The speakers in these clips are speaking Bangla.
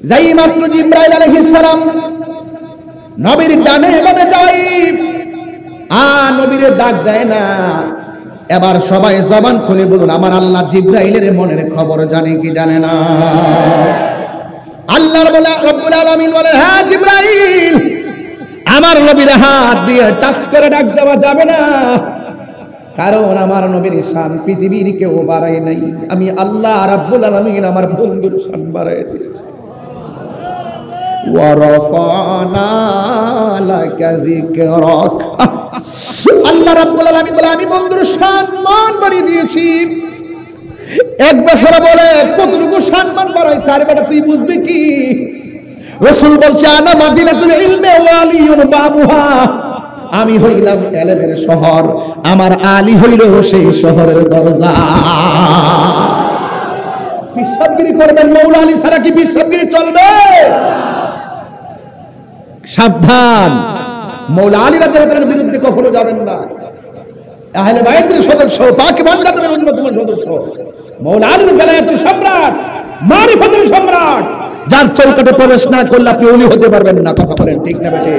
যাই মাত্র জিবরাইল আলাইহিস সালাম নবীর ডানে বামে যাই, নবীরে ডাক দেয় না। এবার সবাই জবান খুলে বলুন, আমার আল্লাহ জিবরাইলের মনের খবর জানে কি জানে না? আল্লাহর বলে রব্বুল আলামিন বলেন, হ্যাঁ জিবরাইল, আমার নবীর হাত দিয়ে টাচ করে ডাক দেওয়া যাবে না, কারণ আমার নবীর শান পৃথিবীর কেউ বাড়ায় নাই। আমি আল্লাহ রাব্বুল আলামিন আমার বন্ধুর শান বাড়ায় দিয়েছি। ওয়া রাফানা লাকা যিকরাক, আল্লাহ রাব্বুল আলামিন বলে আমি বন্ধুর সম্মান বাড়িয়ে দিয়েছি। এক বছর বলে কতটুকু সম্মান বাড়াইছে, আরে বেটা তুই বুঝবি কি? রাসূল বলছে আনা মাদিনাতুল ইলমি ওয়া আলিয়ুন বাবুহা, আমি হইলাম ইলমের শহর, আমার আলী হইল সেই শহরের দরজা। বিশ্বাসগিরি করবেন মৌলা আলী ছাড়া কি বিশ্বাসগিরি চলবে? সাবধান, মৌলা আলী রাদিয়াল্লাহু তাআলার বিরুদ্ধে কখনো যাবেন না। আহলে বাইতের সদস্য, পাক বান্দাদের অন্যতম সদস্য, মৌলা আলীর বেলায়েতের সম্রাট, মারিফাতের সম্রাট, যার চৌকাঠে প্রবেশ না করলে আপনি ওলি হতে পারবেন না। কথা বলেন ঠিক না বেটে?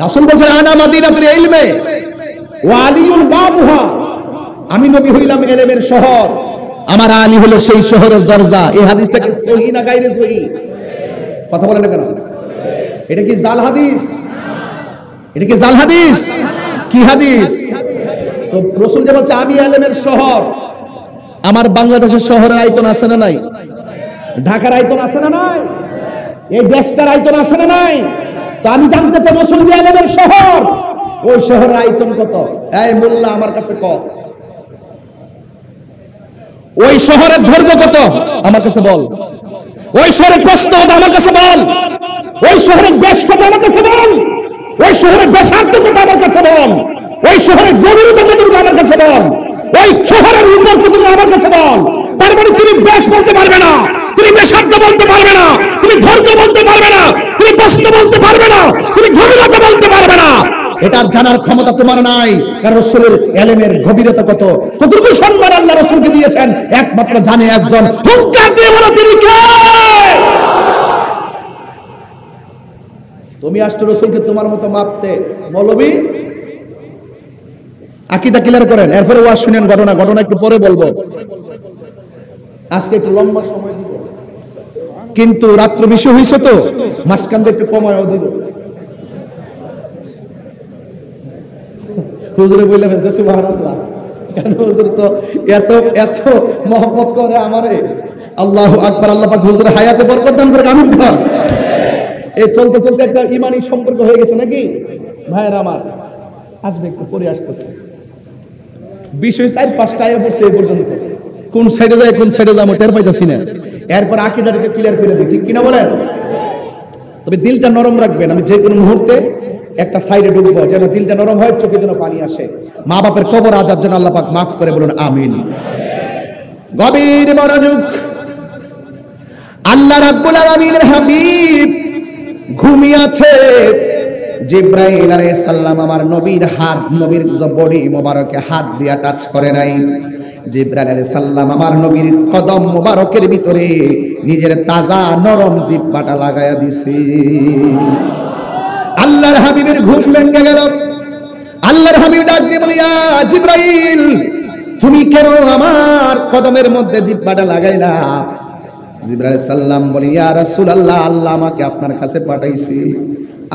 রাসূল বলেন আনা মাদিনাতুল ইলমি ওয়া আলিয়ুন বাবুহা, আমি নবী হইলাম ইলমের শহর, আমার আলী হলো সেই শহরের দরজা। এই হাদিসটা কি সহিহ না গায়রে সহিহ? কথা বলেন না কেন? এটা কি জাল হাদিস? এটা কি জাল হাদিস? কি হাদিস? তো রাসূল যে বলছে আমি ইলমের শহর, আমার বাংলাদেশের শহরের আয়তন আছে না নাই? ঢাকার আয়তন আছে না নাই? এই দেশটার আয়তন আছে না নাই? তো আমি জানতে চাই রাসূল যে ইলমের শহর, ওই শহরের আয়তন কত? এই মোল্লা আমার কাছে কত? ওই শহরের দৈর্ঘ্য কত আমার কাছে বল। ওই শহরের প্রস্থ কত আমার কাছে বল। ওই শহরের ব্যাস কত আমার কাছে বল। ওই শহরের ব্যাসার্ধ কত আমার কাছে বল। ওই শহরের গভীরতা কত আমার কাছে বল। ওই শহরের উপর কত আমার কাছে বল। তার মানে তুমি ব্যাস বলতে পারবে না, তুমি ব্যাসার্ধ বলতে পারবে না, তুমি দৈর্ঘ্য বলতে পারবে না, তুমি প্রস্থ বলতে পারবে না, তুমি গভীরতা বলতে পারবে না। এটা জানার ক্ষমতা তোমার নাই। কারণ রাসূলের ইলমের গভীরতা কত, কতটুকু সম্মান আল্লাহ রাসূলকে দিয়েছেন, একমাত্র জানে একজন। হুঙ্কার দিয়ে বলো তিনি কে? তুমি আসছো রাসূলকে তোমার মতো মাপতে। মৌলবী আকীদা ক্লিয়ার করেন, এরপরে ওয়াজ শুনেন। ঘটনা একটু পরে বলবো, আজকে একটু লম্বা সময় দিব, কিন্তু রাত্র বেশি হয়েছে তো মাঝখান থেকে একটু কমায়ও দিব। হুজুরে বলে ফেলছে সুবহানাল্লাহ, কেন হুজুর তো এত এত মহব্বত করে আমারে। আল্লাহু আকবার। আল্লাহ পাক হুজুরের হায়াতে বরকত দান করে, আমিন বল। এই চলতে চলতে একটা ঈমানি সম্পর্ক হয়ে গেছে নাকি ভাইয়েরা আমার? আসবে একটু পরে আসতেছে, বিষয় 4-5টা আয়া পড়ছে এই পর্যন্ত। কোন সাইডে যায় কোন সাইডে যাবো টের পাইতাছি না। এরপর আকীদাটাকে ক্লিয়ার করে দিই, ঠিক কিনা বলেন? তবে দিলটা নরম রাখবেন। আমি যে কোনো মুহূর্তে একটা সাইডে ঢুকবো, যেন দিলটা নরম হয়, চোখে যেন পানি আসে। মা বাপের কবর আযাব যেন আল্লাহ পাক মাফ করে, বলুন আমিন। গভীর মনোযোগ। আল্লাহ রাব্বুল আলামিনের হাবিব ঘুমিয়ে আছে। জিবরাইল আলাইহিস সালাম আমার নবীর হাত, নবীর বডি মোবারকে হাত দিয়া টাচ করে নাই। জিবরাইল আলাইহিস সালাম আমার নবীর কদম মোবারকের ভিতরে নিজের তাজা নরম জিহ্বাটা লাগায়া দিছে। আল্লাহর হাবিবের ঘুম ভেঙে গেল। আল্লাহর হাবিব ডাক দিয়ে বলে, ইয়া জিবরাইল, তুমি কেন আমার কদমের মধ্যে জিহ্বাটা লাগাইলা? জিবরাইল সাল্লাম বলে, ইয়া রাসূলুল্লাহ, আল্লাহ আমাকে আপনার কাছে পাঠাইছে,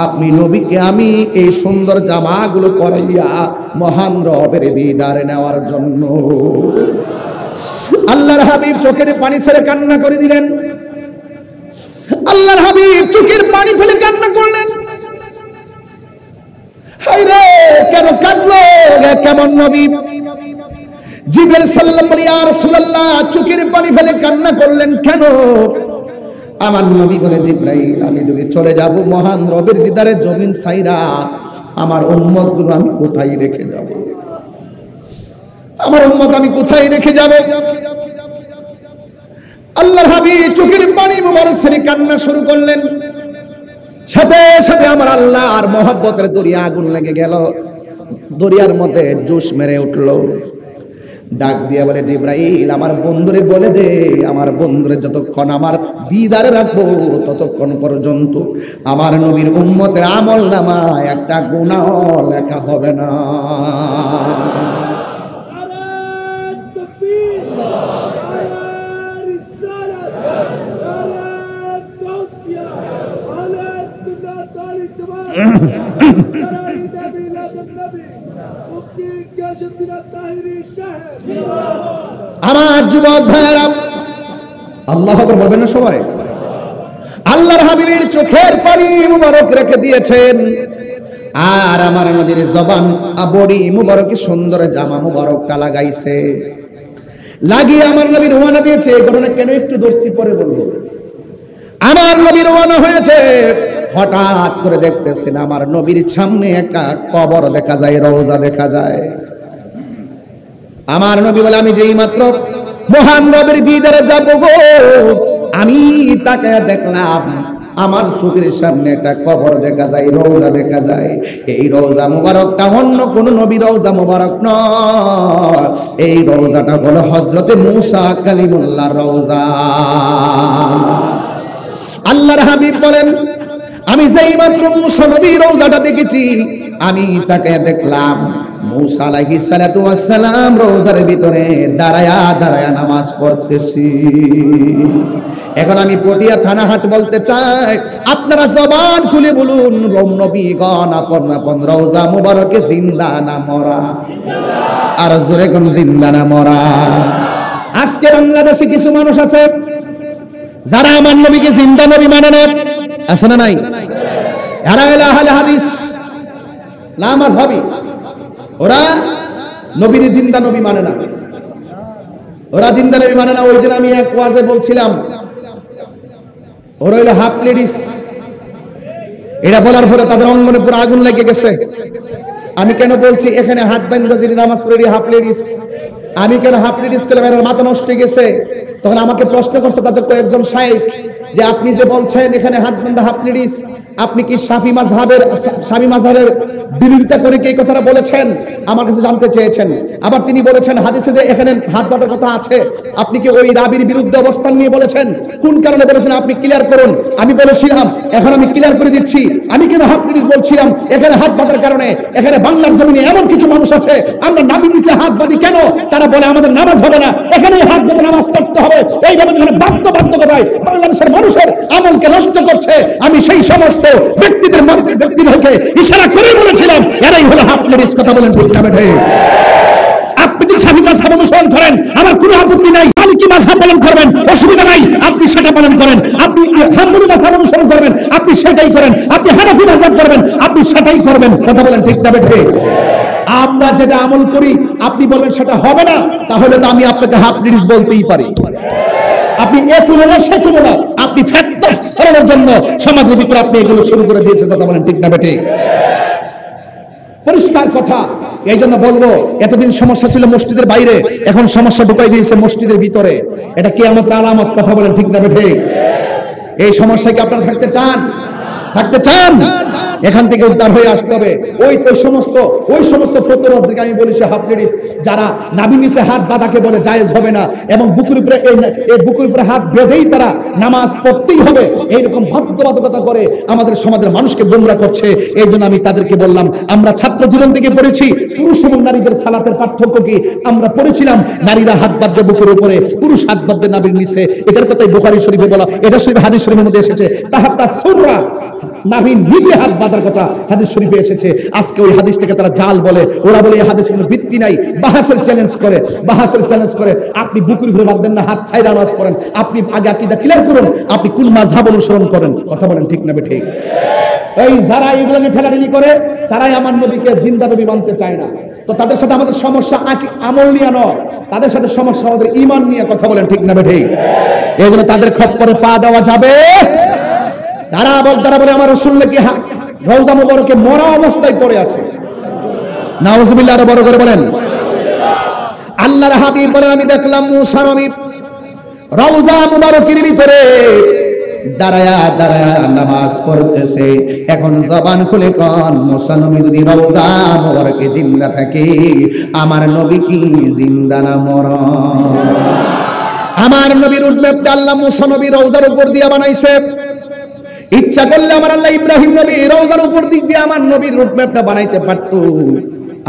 আপনি নবীকে আমি এই সুন্দর জামাগুলো পরাইয়া মহান রবের দিদার নেওয়ার জন্য। আল্লাহর হাবিব চোখের পানি ছেড়ে কান্না করে দিলেন। আল্লাহর হাবিব চোখের পানি ফেলে কান্না করলেন। হায়রে, কেন কাঁদলো? কেমন নবী? জিবরাইল সাল্লাম বলে, ইয়া রাসূলুল্লাহ, চোখের পানি ফেলে কান্না করলেন কেন? আমার নবী বলে, জিবরাইল, আমি যদি চলে যাব মহান রবের দিদারে জমিন ছাইরা, আমার উম্মত গুলো আমি কোথায় রেখে যাব? আমার উম্মত আমি কোথায় রেখে যাব? আল্লাহর হাবিব চোখের পানি মোবারক ছেড়ে কান্না শুরু করলেন। সাথে সাথে আমার আল্লাহর মহব্বতের দরিয়া আগুন লেগে গেল। দরিয়ার মধ্যে জোশ মেরে উঠলো। ডাক দিয়া বলে, জিবরাইল আমার বন্ধুরে বলে দে, আমার বন্ধুরে যতক্ষণ আমার দিদারে রাখবো ততক্ষণ পর্যন্ত আমার নবীর উম্মতের আমল নামায় একটা গুনাহ লেখা হবে না। আমার যুবক ভাইরা আল্লাহ আকবার বলবেন না সবাই? আল্লাহর হাবিবের চোখের পানি মুবারক রেখে দিয়েছেন, আর আমার নবীর জবান বড়ি মুবারক সুন্দর জামা মুবারকটা লাগাইছে, লাগিয়ে আমার নবী রওনা দিয়েছে। এই ঘটনা কেন একটু দর্শি পরে বলবো। আমার নবী রওনা হয়েছে, হঠাৎ করে দেখতেছেন আমার নবীর সামনে একটা কবর দেখা যায়, রওজা দেখা যায়। আমার নবী বলে, আমি যেই মাত্র মহান নবীর দিদারে যাব গো, আমি তাকে দেখলাম আমার চোখের সামনে একটা কবর দেখা যায়, রওজা দেখা যায়। এই রওজা মুবারকটা অন্য কোন নবীর রওজা মুবারক নয়, এই রওজাটা হলো হযরতে মূসা কালিমুল্লাহর রওজা। আল্লাহর হাবিব বলেন, আমি যেই মাত্র মূসা নবীর রওজাটা দেখেছি, আমি তাকে দেখলাম মূসা আলাইহিস সালাতু ওয়াস সালাম রওজার ভিতরে দাঁড়ায়া দাঁড়ায়া নামাজ পড়তেছি। এখন আমি পটিয়া থানাহাট বলতে চাই, আপনারা জবান খুলে বলুন, নবীগণ আপন আপন রওজা মুবারকে জিন্দা না মরা? আর জোরে কোন জিন্দা না মরা? আজকে বাংলাদেশে কিছু মানুষ আছে যারা আমার নবীকে জিন্দা নবী মানে না, আছে না নাই? এরা হলো আহলে হাদিস, লা মাযহাবী। ওরা নবীর জিন্দা নবী মানে না, ওরা জিন্দা নবী মানে না। ওই দিন আমি এক ওয়াজে বলছিলাম, ওরা হলো হাফ লেডিস। এটা বলার পরে তাদের অঙ্গনে পুরো আগুন লেগে গেছে। আমি কেন বলছি এখানে হাত বান্ধা যিনি নামাজ পড়ি হাফ লেডিস, আমি কেন হাফ লেডিস করলাম? এর মাথা নষ্ট হয়ে গেছে। তখন আমাকে প্রশ্ন করছে তাদের কয়েকজন শাইখ যে আপনি যে বলছেন এখানে হাত বান্ধা হাফ লেডিস, আপনি কি শাফি মাযহাবের বিরোধিতা করে কি এই কথাটা বলেছেন? আমার কাছে জানতে চেয়েছেন। আবার তিনি বলেছেন হাদিসে যে এখানে হাত বাঁধার কথা আছে, আপনি কি ওই রাবির বিরুদ্ধে অবস্থান নিয়ে বলেছেন? কোন কারণে বলেছেন আপনি ক্লিয়ার করুন। আমি বলেছিলাম, এখন আমি ক্লিয়ার করে দিচ্ছি, আমি কেন হাফ লেডিস বলছিলাম এখানে হাত বাঁধার কারণে। এখানে বাংলার জমিনে এমন কিছু মানুষ আছে, আমরা নাবির নিচে হাত বাঁধি কেন? তারা বলে আমাদের নামাজ হবে না, এখানে হাত বেঁধে নামাজ পড়তে হবে। এইভাবে এখানে বাধ্যবাধকতায় বাংলাদেশের মানুষের আমলকে নষ্ট করছে। আমি সেই সমস্ত ব্যক্তিদেরকে ইশারা করে বলেছিলাম এরাই হলো হাফ লেডিস। কথা বলেন ঠিক না বেঠে? আপনি যদি শাফি মাযহাব অনুসরণ করেন আমার কোনো আপত্তি নাই, মালিকি মাযহাব পালন করবেন অসুবিধা নাই, আপনি সেটা পালন করেন। আপনি হাম্বলি মাযহাব অনুসরণ করবেন, আপনি সেটাই করেন। আপনি হানাফি মাযহাব করবেন, আপনি সেটাই করবেন। কথা বলেন ঠিক না বেঠে? আমরা যেটা আমল করি আপনি বলবেন সেটা হবে না, তাহলে তো আমি আপনাকে হাফ লেডিস বলতেই পারি। আপনি একুলো না সেকুলো না, আপনি ফেতনা ছড়ানোর জন্য সমাজের ভিতরে আপনি এগুলো শুরু করে দিয়েছেন। কথা বলেন ঠিক না বেঠে? পরিষ্কার কথা। এই জন্য বলবো, এতদিন সমস্যা ছিল মসজিদের বাইরে, এখন সমস্যা ঢুকাই দিয়েছে মসজিদের ভিতরে। এটা কিয়ামতের আলামত। কথা বলেন ঠিক না বেঠে? এই সমস্যায় কি আপনারা থাকতে চান? থাকতে চান? এখান থেকে উদ্ধার হয়ে আসতে হবে। ওই সমস্ত ফতোয়াদেরকে আমি বলি সে হাফ লেডিস যারা নাভির নিচে হাত বাঁধাকে বলে জায়েজ হবে না, এবং বুকের উপরে হাত বেঁধেই তারা নামাজ পড়তেই হবে, এইরকম বাধ্যবাধকতা করে আমাদের সমাজের মানুষকে গোমরাহ করছে। এই জন্য আমি তাদেরকে বললাম, আমরা ছাত্র জীবন থেকে পড়েছি পুরুষ এবং নারীদের সালাতের পার্থক্য কি। আমরা পড়েছিলাম নারীরা হাত বাঁধবে বুকের উপরে, পুরুষ হাত বাঁধবে নাভির নিচে। এটার কথাই বুখারী শরীফে বলা, এটা শরীফ হাদিস শরীফের মধ্যে এসেছে। তাহাত্তা সুররা, নাভির নিচে হাত বাঁধার কথা হাদিস শরীফে এসেছে। আজকে ওই হাদিসটাকে তারা জাল বলে। ওরা বলে এই হাদিসের কোনো ভিত্তি নাই, বাহাসের চ্যালেঞ্জ করে। আপনি বুকের উপরে বাঁধবেন না, হাত ছাইরা নামাজ পড়েন। আপনি আগে আকীদা ক্লিয়ার করুন, আপনি কোন মাযহাব অনুসরণ করেন। কথা বলেন ঠিক না বেঠিক? এই যারা এগুলো নিয়ে ঠেলাঠেলি করে তারাই আমার নবীকে জিন্দা নবী মানতে চায় না। তো তাদের সাথে আমাদের সমস্যা আমল নিয়ে নয়, তাদের সাথে সমস্যা আমাদের ঈমান নিয়ে। কথা বলেন ঠিক না বেঠিক? এই জন্য তাদের খপ্পরে পা দেওয়া যাবে। তারা বলে আমার রাসূল নাকি রওজা মুবারকে মরা অবস্থায় পড়ে আছে। নাউজুবিল্লাহ, আরো বড় করে বলেন। আল্লাহর হাবিব বলেন, আমি দেখলাম মূসা নবী রওজা মুবারকের ভিতরে দাঁড়ায়া দাঁড়ায়া নামাজ পড়তেছে। এখন জবান খুলে কোন মুসা নবী যদি রওজা মোবারকে জিন্দা থাকে, আমার নবী কি জিন্দা না মরা? আমার নবীর রুটম্যাপটা আল্লাহ মুসা নবী রওজার উপর দিয়ে বানাইছে। ইচ্ছা করলে আমার আল্লাহ ইব্রাহিম নবী রওজার উপর দিক দিয়ে আমার নবীর রুটম্যাপটা বানাইতে পারতো।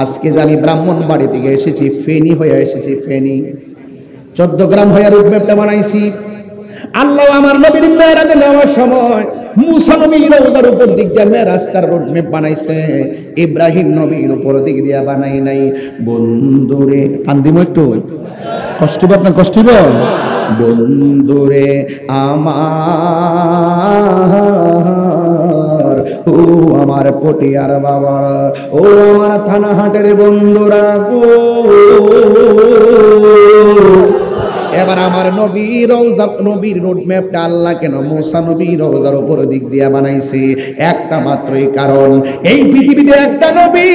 আজকে যে আমি ব্রাহ্মণবাড়ি থেকে এসেছি, ফেনী হয়ে এসেছি, ফেনী 14 গ্রাম হয়ে রুটম্যাপটা বানাইছি। আল্লাহ আমার নবীর মেরাজে নেওয়ার সময় মুসা নবীর রওজার উপর দিক দিয়ে মেরাজটার রুটম্যাপ বানাইছে, ইব্রাহিম নবীর উপর দিক দিয়ে বানাই নাই। বন্ধুরে কান্দিম একটু, কষ্ট হবে আপনার, কষ্ট হবে। বন্ধুরে আমার, ও আমার পটিয়ার বাবা, ও আমার থানা হাটের বন্ধুরা গো, এবার আমার নবীর রওজা নবীর রোডম্যাপটা আল্লাহ কেন মুসা নবীর রওজার উপর দিক দিয়ে বানাইছে? একটা মাত্রই কারণ, এই পৃথিবীতে একটা নবী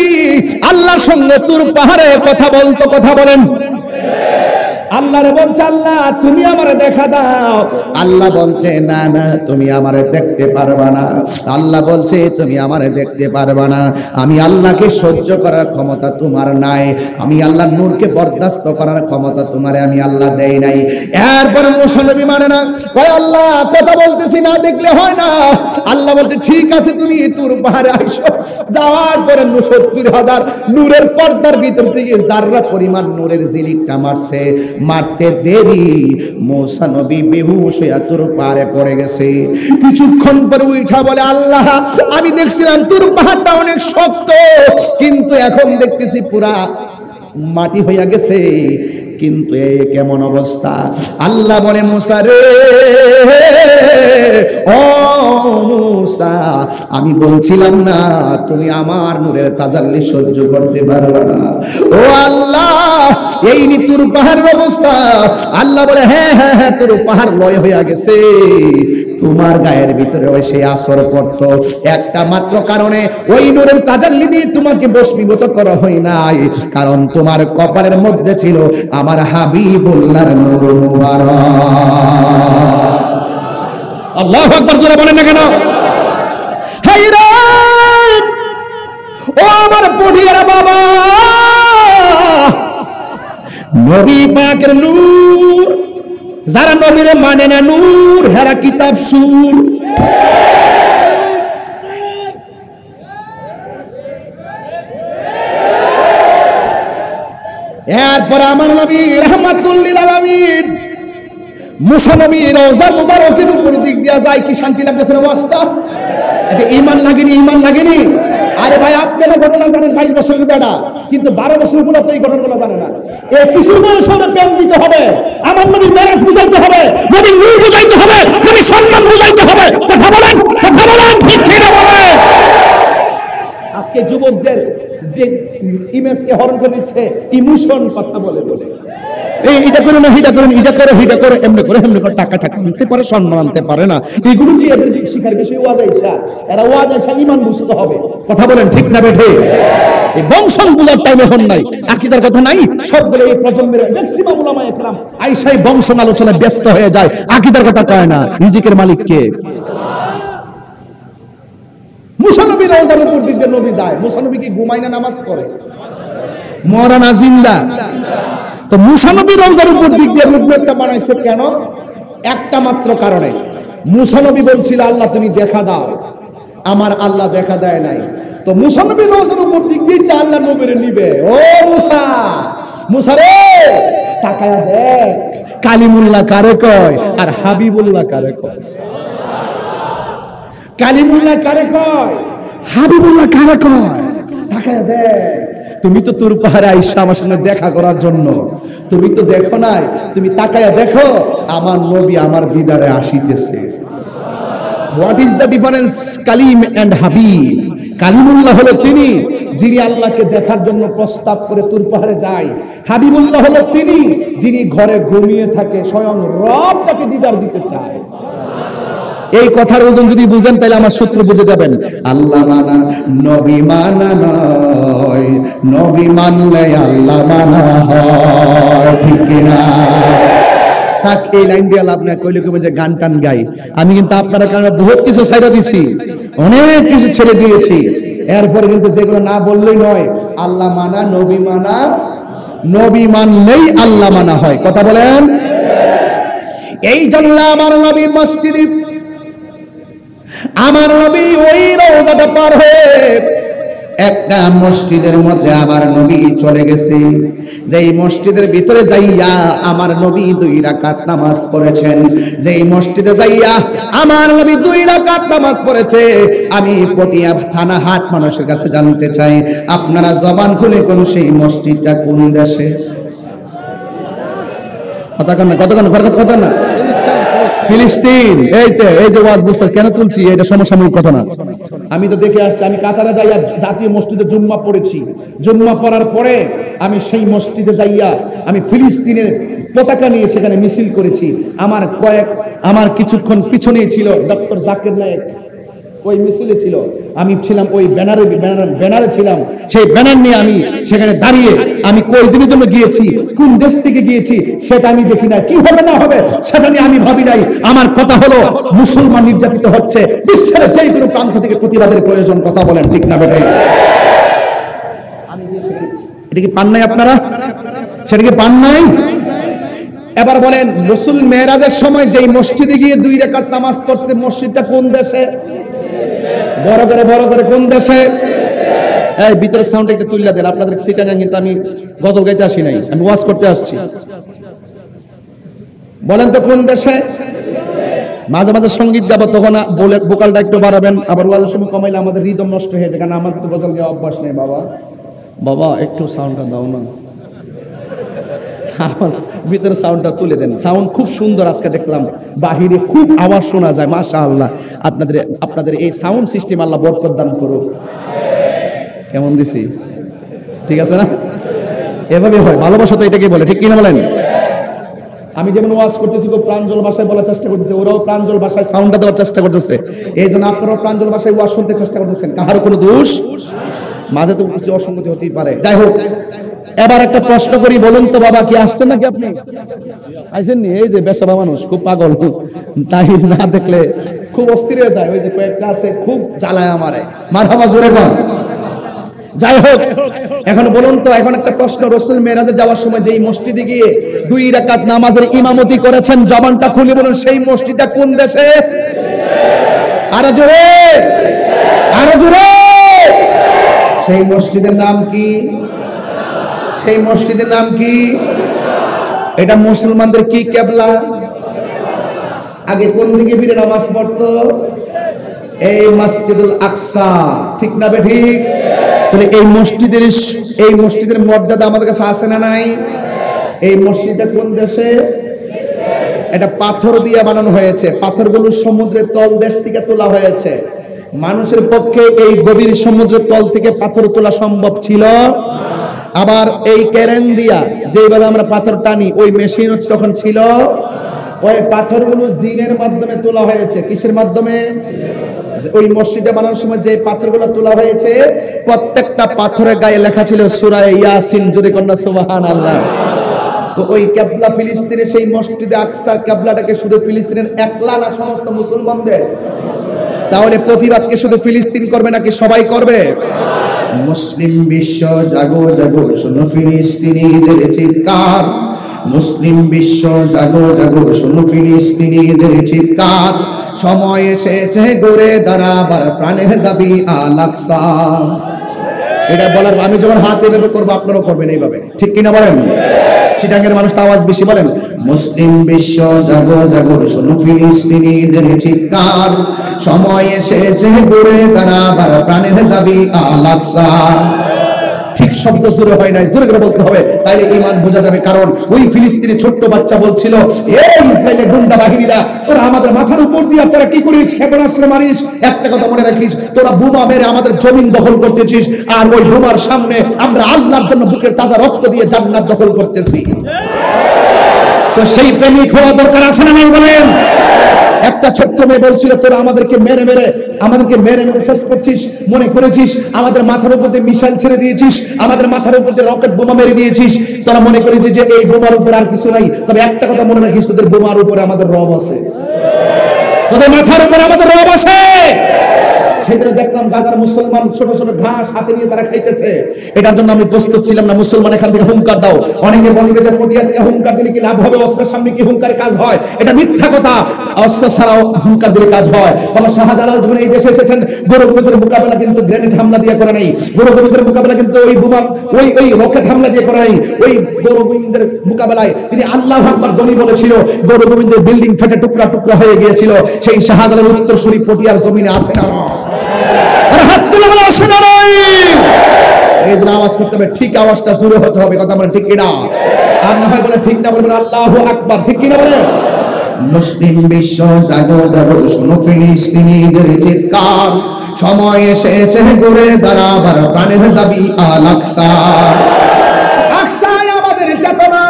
আল্লাহর সঙ্গে তুর পাহাড়ে কথা বলতো। কথা বলেন। আল্লাহরে বলছে, আল্লাহ তুমি আমারে দেখা দাও। আল্লাহ বলছে, না না তুমি আমারে দেখতে পারবা না। আল্লাহ বলছে, তুমি আমারে দেখতে পারবা না। আমি আল্লাহকে সহ্য করার ক্ষমতা তোমার নাই, আমি আল্লাহর নূরকে বরদাস্ত করার ক্ষমতা তোমারে আমি আল্লাহ দেই নাই। এরপর মুসা নবী মানে না, ওই আল্লাহ কথা বলতেছি, না দেখলে হয় না। আল্লাহ বলছে, ঠিক আছে তুমি তুর পাহাড়ে আইসো। যাওয়ার পরে 70,000 নূরের পর্দার ভিতর থেকে যাররা পরিমাণ নূরের ঝিলিকটা মারছে, মারতে দেরি মুসা নবী বেহুশ হয়ে তুর পাহাড়ে পড়ে গেছে। কিছুক্ষণ পরে উঠা বলে, আল্লাহ আমি দেখছিলাম তুর পাহাড়টা অনেক শক্ত, কিন্তু এখন দেখতেছি পুরা মাটি হইয়া গেছে, কিন্তু এই কেমন অবস্থা? আল্লাহ বলে, মুসা রে, ও মুসা, আমি বলছিলাম না তুমি আমার নূরের তাজাল্লি সহ্য করতে পারবে না? ও আল্লাহ, এই নি তুর পাহাড়ের অবস্থা। আল্লাহ বলে, হ্যাঁ হ্যাঁ হ্যাঁ, তোর পাহাড় লয় হইয়া গেছে, তোমার গায়ের ভিতরে সে আসর পড়তো একটা মাত্র কারণে, ওই নূরের তাজাল্লি দিয়ে তোমাকে বশীভূত করা হয় নাই, কারণ তোমার কপালের মধ্যে ছিল আমার হাবিবুল্লাহর নূর মুবারক। আল্লাহু আকবার, জোরে বলেন না কেন? হায়রে ও আমার পটিয়ারা বাবা, নবী পাকের নূর, যারা নবীরে মানে না নূর, হেরা কিতাব সুর। এরপর আমার নবী রাহমাতুল লিল আলামিন মুসা নবী রওজা মুবারকের উপর দিক দিয়া যায়, কি শান্তি লাগতেছে না ওয়াজটা? এটা ঈমান লাগেনি, ঈমান লাগেনি? আরে ভাই, আপনারা ঘটনা জানেন 22 বছরের বেটা, কিন্তু 12 বছর উপলক্ষে এই ঘটনাগুলো জানে না। এই কিশোর বয়সে প্রেম দিতে হবে, আমার নবীর মেরাজ বুঝাইতে হবে, নবীর নূর বুঝাইতে হবে, নবীর সম্মান বুঝাইতে হবে। কথা বলেন, কথা বলেন, ঠিক কিনা বলেন? আজকে যুবকদের যে ইমেজকে হরণ করে দিচ্ছে ইমোশন, কথা বলে বলে এইটা করে না, হিটা করেন, এটা করে হিটা করে, এমনি করে এমনি করে, টাকা টাকা আনতে পারে, সম্মান আনতে পারে না। এগুলো কি এদের শিখার বিষয়? ওয়াজ আইসা, এরা ওয়াজ আইসা ঈমান বুঝতে হবে। কথা বলেন, ঠিক না বেঠে? এই বংশ বুঝার টাইম এখন নাই, আকীদার কথা নাই। সবগুলো এই প্রজন্মের ম্যাক্সিমাম উলামায়ে কেরাম আইসাই বংশ আলোচনায় ব্যস্ত হয়ে যায়, আকীদার কথা কয় না। রিজিকের মালিক কে? মুসা নবী রওজার উপর দিক দিয়ে নবী যায়। মুসা নবী কি ঘুমায় না, নামাজ পড়ে? মরা না জিন্দা? তো মুসা নবী রওজার উপর দিক দিয়ে রুটম্যাপটা বানাইছে কেন? একটা মাত্র কারণে। মুসা নবী বলছিল, আল্লাহ তুমি দেখা দাও। আমার আল্লাহ দেখা দেয় নাই। তো মুসা নবী রওজার উপর দিক দিয়ে আল্লাহ নবীরে নিবে। ও মুসা, মুসা রে, তাকায়া দেখ, কালিমুল্লাহ কারে কয় আর হাবিবুল্লাহ কারে কয়? কালিমুল্লাহ কারে কয়, হাবিবুল্লাহ কারে কয়? তাকায়া দেখ। তুমি তো তোর পাহাড়ে আইসা আমার সঙ্গে দেখা করার জন্য, তুমি তো দেখো নাই, তুমি তাকায়া দেখো, আমার নবী আমার দিদারে আসিতেছে। What is the difference Kalim and Habib? Kalimullah হলো তিনি যিনি আল্লাহকে দেখার জন্য প্রস্তাব করে তুর পাহাড়ে যায়। হাবিবুল্লাহ হলো তিনি যিনি ঘরে ঘুমিয়ে থাকে, স্বয়ং রব তাকে দিদার দিতে চায়। এই কথার ওজন যদি বুঝেন তাহলে আমার সূত্র বুঝে যাবেন। আল্লাহ মানা নবী মানা নয়, নবী মানলে আল্লাহ মানা হয়, ঠিক কিনা? থাক এই লাইন দিয়ে লাভ না, কইলে কইবেন যে গান টান গাই। আমি কিন্তু আপনার কারণে বহুত কিছু ছাইড়া দিছি, অনেক কিছু ছেড়ে দিয়েছি। এরপরে কিন্তু যেগুলো না বললেই নয়, আল্লাহ মানা নবী মানা, নবী মানলেই আল্লাহ মানা হয়। কথা বলেন। এই জন্য আমার নবী মসজিদে, আমার নবী ওই রওজাটা পার হয়ে একটা মসজিদের মধ্যে আমার নবী চলে গেছে। যেই মসজিদের ভিতরে যাইয়া আমার নবী 2 রাকাত নামাজ পড়েছেন, যেই মসজিদে যাইয়া আমার নবী 2 রাকাত নামাজ পড়েছে, আমি পটিয়া থানা হাট মানুষের কাছে জানতে চাই, আপনারা জবান খুলে কোন সেই মসজিদটা কোন দেশে? কথা কন না, কথা কন, কথা না। ফিলিস্তিন। এই যে ওয়াজ বুঝতে কেন তুলছি, এটা সমসাময়িক কথা না। আমি তো দেখে আসছি, আমি কাতারে যাইয়া জাতীয় মসজিদে জুম্মা পড়েছি। জুম্মা পড়ার পরে আমি সেই মসজিদে যাইয়া আমি ফিলিস্তিনের পতাকা নিয়ে সেখানে মিছিল করেছি। আমার কিছুক্ষণ পিছনেই ছিল ডক্টর জাকির নায়েক, ওই মিছিলে ছিল, আমি ছিলাম ওই ব্যানারে ছিলাম। সেই ব্যানার নিয়ে আমি সেখানে দাঁড়িয়ে আমি কই দিনের জন্য গিয়েছি, কোন দেশ থেকে গিয়েছি সেটা আমি দেখি না, কি হবে না হবে সেটা নিয়ে আমি ভাবি নাই। আমার কথা হলো মুসলমান নির্যাতিত হচ্ছে, বিশ্বের যে কোনো প্রান্ত থেকে প্রতিবাদের প্রয়োজন। কথা বলেন ঠিক না বেটাই? এটা কি পান নাই আপনারা? সেটা কি পান নাই? এবার বলেন, রাসূল মেরাজের সময় যেই মসজিদে গিয়ে 2 রাকাত নামাজ পড়ছে, মসজিদটা কোন দেশে? বড় করে কোন দেশে? এই ভিতরে সাউন্ড একটু তুইলা দেন। আপনাদের সিটাঙ্গা কিন্তু আমি গজল গাইতে আসি নাই, আমি ওয়াজ করতে আসছি। বলেন তো কোন দেশে? মাঝে মাঝে সঙ্গীত গাবো, তখন বলে ভোকালটা একটু বাড়াবেন, আবার ওয়াজের সময় কমাইলে আমাদের রিদম নষ্ট হয়ে যায়, কারণ আমার তো গজল গাওয়া অভ্যাস নেই। বাবা একটু সাউন্ডটা দাও না, ভিতরে সাউন্ডটা তুলে দেন। সাউন্ড খুব সুন্দর আজকে দেখলাম, বাহিরে খুব আওয়াজ শোনা যায়। মাশাআল্লাহ, আপনাদের এই সাউন্ড সিস্টেম আল্লাহ বরকত দান করুক। কেমন দিছি? ঠিক আছে না? এভাবে হয়, ভালোবাসা তো এটাকে বলে, ঠিক কিনা বলেন? আমি যেমন ওয়াজ করতেছি খুব প্রাঞ্জল ভাষায় বলার চেষ্টা করতেছি, ওরাও প্রাঞ্জল ভাষায় সাউন্ডটা দেওয়ার চেষ্টা করতেছে। এই জন্য আপনারাও প্রাঞ্জল ভাষায় ওয়াজ শুনতে চেষ্টা করতেছেন। কাহারও কোনো দোষ, মাঝে তো কিছু অসঙ্গতি হতেই পারে। যাই হোক, এবার একটা প্রশ্ন করি, বলুন তো বাবা, কি আসছেন নাকি আপনি? আইসেননি? এই যে বেশাবা মানুষ খুব পাগল, তাই না দেখলে খুব অস্থির হয়ে যায়। ওই যে কয়েকটা আছে খুব জ্বালায় আমারে, মারহাবা জোরে কর। যাই হোক, এখন বলুন তো, এখন একটা প্রশ্ন, রাসূল মেরাজে যাওয়ার সময় যেই মসজিদে গিয়ে 2 রাকাত নামাজের ইমামতি করেছেন, জবানটা খুলে বলুন সেই মসজিদটা কোন দেশে? আরো জোরে, আরো জোরে। সেই মসজিদের নাম কি? সেই মসজিদের নাম কি? এটা মুসলমানদের কি কিবলা? আগে কোন দিকে ফিরে নামাজ পড়তো? এই মসজিদুল আকসা, ঠিক না বে ঠিক? তাহলে এই মসজিদের মর্যাদা আমাদের কাছে আছে না নাই? এই মসজিদটা কোন দেশে? এটা পাথর দিয়ে বানানো হয়েছে, পাথরগুলো সমুদ্রের তল দেশ থেকে তোলা হয়েছে। মানুষের পক্ষে এই গভীর সমুদ্রের তল থেকে পাথর তোলা সম্ভব ছিল? আবার এই ক্যারেন দিয়া যেভাবে আমরা পাথর টানি, ওই মেশিন তখন ছিল? ওই পাথরগুলো জিনের মাধ্যমে তোলা হয়েছে। কিসের মাধ্যমে? ওই মসজিদে বানানোর সময় যে পাথরগুলো তোলা হয়েছে, প্রত্যেকটা পাথরের গায়ে লেখা ছিল সূরা ইয়াসিন। জোরে কন্যা সুবহানাল্লাহ। তো ওই কিবলা ফিলিস্তিনের সেই মসজিদে আকসার কিবলাটাকে শুধু ফিলিস্তিনের একলা না সমস্ত মুসলমানদের? তাহলে প্রতিবাদকে শুধু ফিলিস্তিন করবে নাকি সবাই করবে? মুসলিম বিশ্ব জাগো জাগো, শোনো ফিলিস্তিনিদের চিৎকার। মুসলিম বিশ্ব জাগো জাগো, শোনো ফিলিস্তিনিদের চিৎকার। সময় এসেছে গড়ে দাঁড়াবার প্রাণের দাবি আল আকসা। এটা বলার আমি যখন হাত এভাবে করবো, আপনারাও করবেন এইভাবে, ঠিক কিনা বলেন? চিটাঙ্গের মানুষ তো আওয়াজ বেশি, বলেন মুসলিম বিশ্ব জাগো জাগো, শোনো ফিলিস্তিনিদের চিৎকার। সময় এসেছে গড়ে দাঁড়াবার প্রাণের দাবি আল আকসা। ঠিক শব্দ জোরে হয় নাই, জোরে করে বলতে হবে, তাইলে ঈমান বোঝা যাবে। কারণ ওই ফিলিস্তিনি ছোট্ট বাচ্চা বলছিল, এই ইসরায়েলের গুন্ডা বাহিনীরা, তোরা আমাদের মাথার উপর দিয়া তোরা কি করিস? ক্ষেপণাস্ত্র মারিস। একটা কথা মনে রাখিস, তোরা বোমা মেরে আমাদের জমিন দখল করতেছিস, আর ওই বোমার সামনে আমরা আল্লাহর জন্য বুকের তাজা রক্ত দিয়ে জান্নাত দখল করতেছি। তো সেই প্রেমিক হওয়া দরকার আছে না নাই বলেন? একটা একটা ছোট্ট মেয়ে বলছিল তোরা আমাদেরকে মেরে মেরে শেষ করছিস, মনে করেছিস আমাদের মাথার উপর দিয়ে মিসাইল ছেড়ে দিয়েছিস, আমাদের মাথার উপর দিয়ে রকেট বোমা মেরে দিয়েছিস, তোরা মনে করেছিস যে এই বোমার উপর আর কিছু নাই। তবে একটা কথা মনে রাখিস, তোদের বোমার উপরে আমাদের রব আছে, তোদের মাথার উপরে আমাদের রব আছে। সেদিন দেখলাম গাজার মুসলমান ছোট ছোট ঘাস হাতে নিয়ে তারা খাইতেছে। এটার জন্য আমি প্রস্তুত ছিলাম না, মুসলমান এখান থেকে হুঙ্কার দাও। অনেকে বলবে যে পটিয়া থেকে হুঙ্কার দিলে কি লাভ হবে, অস্ত্রের সামনে কি হুঙ্কারে কাজ হয়? এটা মিথ্যা কথা, অস্ত্র ছাড়াও হুঙ্কার দিলে কাজ হয়। বাবা শাহজালাল যখন এই দেশে এসেছেন, গৌরবন্দের মোকাবেলা কিন্তু গ্রেনেড হামলা দিয়ে করে নাই, গৌরবন্দের মোকাবেলা কিন্তু ওই বোমা ওই রকেট হামলা দিয়ে করে নাই। ওই গৌরবন্দের মোকাবেলায় তিনি আল্লাহু আকবার ধ্বনি বলেছিল, গৌরবন্দের বিল্ডিং ফেটে টুকরা টুকরা হয়ে গিয়েছিল। সেই শাহজালাল উত্তরসূরি পটিয়ার জমিনে আছে না? আওয়াজ করতে হবে, ঠিক আওয়াজটা জোরে হতে হবে, কথা বলেন ঠিক কিনা? আর না হয় বলে ঠিক না, বলবেন আল্লাহু আকবার, ঠিক কিনা বলে? মুসলিম বিশ্ব জাগো জাগো, শোনো ফিলিস্তিনিদের চিৎকার, সময় এসেছে ঘুরে দাঁড়াবার, প্রাণের দাবি আল আকসা। আকসায় আমাদের চেতনা,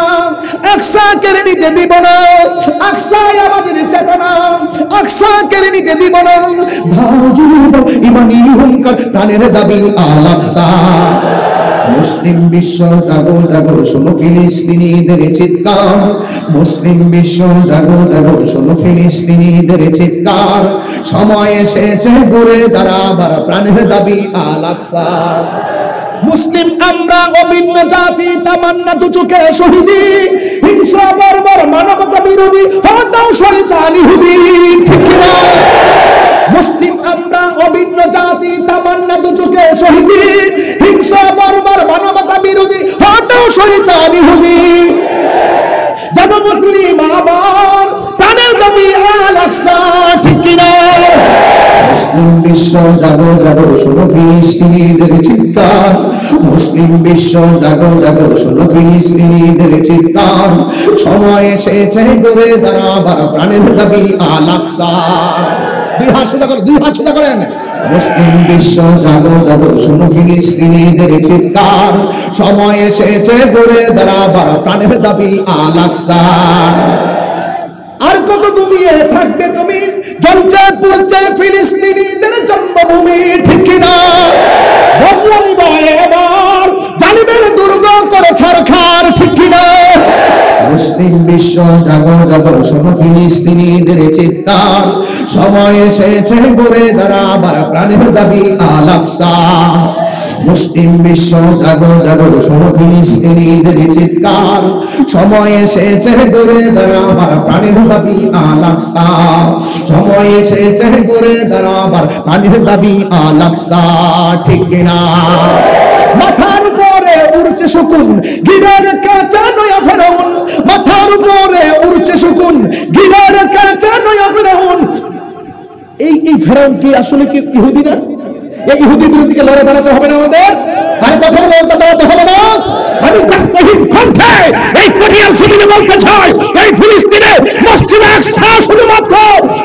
আকসা কেড়ে নিতে দিব না, আকসায় আমাদের চেতনা, আকসা কেড়ে নিতে দিব না। দাও জুড়ে দাও ইমানি হুঙ্কার, প্রাণের দাবি আল আকসা। মুসলিম বিশ্ব জাগো জাগো, শোনো ফিলিস্তিনিদের চিৎকার, মুসলিম বিশ্ব জাগো জাগো, শোনো ফিলিস্তিনিদের চিৎকার, সময় এসেছে ঘুরে দাঁড়াবার, প্রাণের দাবি আল আকসা। মুসলিম আমরা অভিন্ন জাতি, তামান্না দু চোখে শহীদি, হিংসা বর্বর মানবতা বিরোধী, হটাও শয়তান ইহুদি, ঠিক কিনা? মুসলিম আমরা অভিন্ন জাতি, তামান্না দু চোখে শহীদি, হিংসা বর্বর মানবতা বিরোধী, হটাও শয়তান ইহুদি। যাব মুসলিম আবার, প্রাণের দাবি আল আকসা, ঠিক কিনা? মুসলিম বিশ্ব জাগো জাগো, শোনো ফিলিস্তিনিদের চিৎকার, মুসলিম বিশ্ব জাগো জাগো, শোনো ফিলিস্তিনিদের চিৎকার, সময় এসেছে ঘুরে দাঁড়াবার, প্রাণের দাবি আল আকসা। দুই হাত সোজা করেন, দুই হাত সোজা করেন। মুসলিম বিশ্ব জাগো জাগো, শোনো ফিলিস্তিনিদের চিৎকার, সময় এসেছে ঘুরে দাঁড়াবার, প্রাণের দাবি আল আকসা। আর কত ঘুমিয়ে থাকবে তুমি, জ্বলছে পুড়ছে ফিলিস্তিনিদের জন্মভূমি, ঠিক কিনা? বদলানি বয় এবার, জালিমের দুর্গ করে ছারখার, ঠিক কিনা? মুসলিম বিশ্ব জাগো জাগো, শোনো ফিলিস্তিনিদের চিৎকার, সময় এসেছে ঘুরে দাঁড়াবার, প্রাণের দাবি আল আকসা। মুসলিম বিশ্ব জাগো জাগো, শোনো ফিলিস্তিনিদের চিৎকার, সময় এসেছে ঘুরে দাঁড়াবার, প্রাণের দাবি আল আকসা। সময় এসেছে ঘুরে দাঁড়াবার, প্রাণের দাবি আল আকসা, ঠিক কিনা? মাথার উপরে উড়ছে শকুন, গিরার কাঁচা নয়া ফেরাউন, মাথার উপরে উড়ছে শকুন, গিরার কাঁচা নয়া ফেরাউন। এই ফেরাউন কি আসলে কি ইহুদি না? এই ইহুদি বিরোধীকে লড়ে দাঁড়াতে হবে না আমাদের? আর কথা বলতে দাঁড়াতে হবে না? আমি তাকবীর কণ্ঠে এই পটিয়ার জমিনে বলতে চাই, এই ফিলিস্তিনে মসজিদে আকসা শুধুমাত্র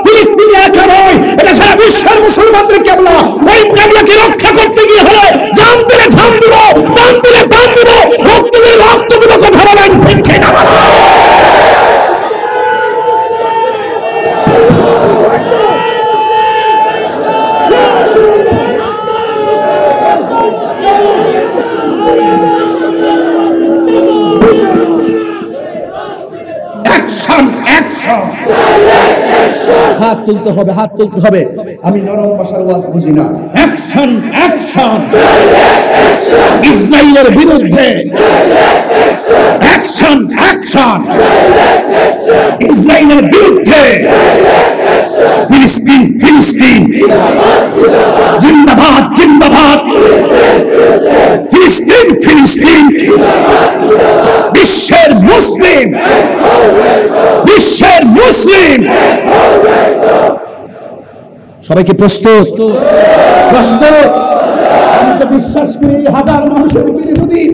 ফিলিস্তিনি একা নয়, এটা সারা বিশ্বের মুসলমানদের কিবলা। এই কিবলাকে রক্ষা করতে গিয়ে হলে জান দিলে জান দিব, প্রাণ দিলে প্রাণ দিব, রক্ত দিলে রক্ত দিব, কথা বলেন ঠিক কিনা? হাত তুলতে হবে, হাত তুলতে হবে। আমি নরম ভাষার ওয়াজ বুঝি না। অ্যাকশন অ্যাকশন, ইসরায়েলের বিরুদ্ধে অ্যাকশন অ্যাকশন, ইসরায়েলের বিরুদ্ধে, ফিলিস্তিন ফিলিস্তিন জিন্দাবাদ জিন্দাবাদ, ফিলিস্তিন ফিলিস্তিন, বিশ্বের মুসলিম, বিশ্বের মুসলিম। সবাইকে প্রস্তুত? প্রস্তুত? আমি তো বিশ্বাস করি হাজার মানুষের বিরোধী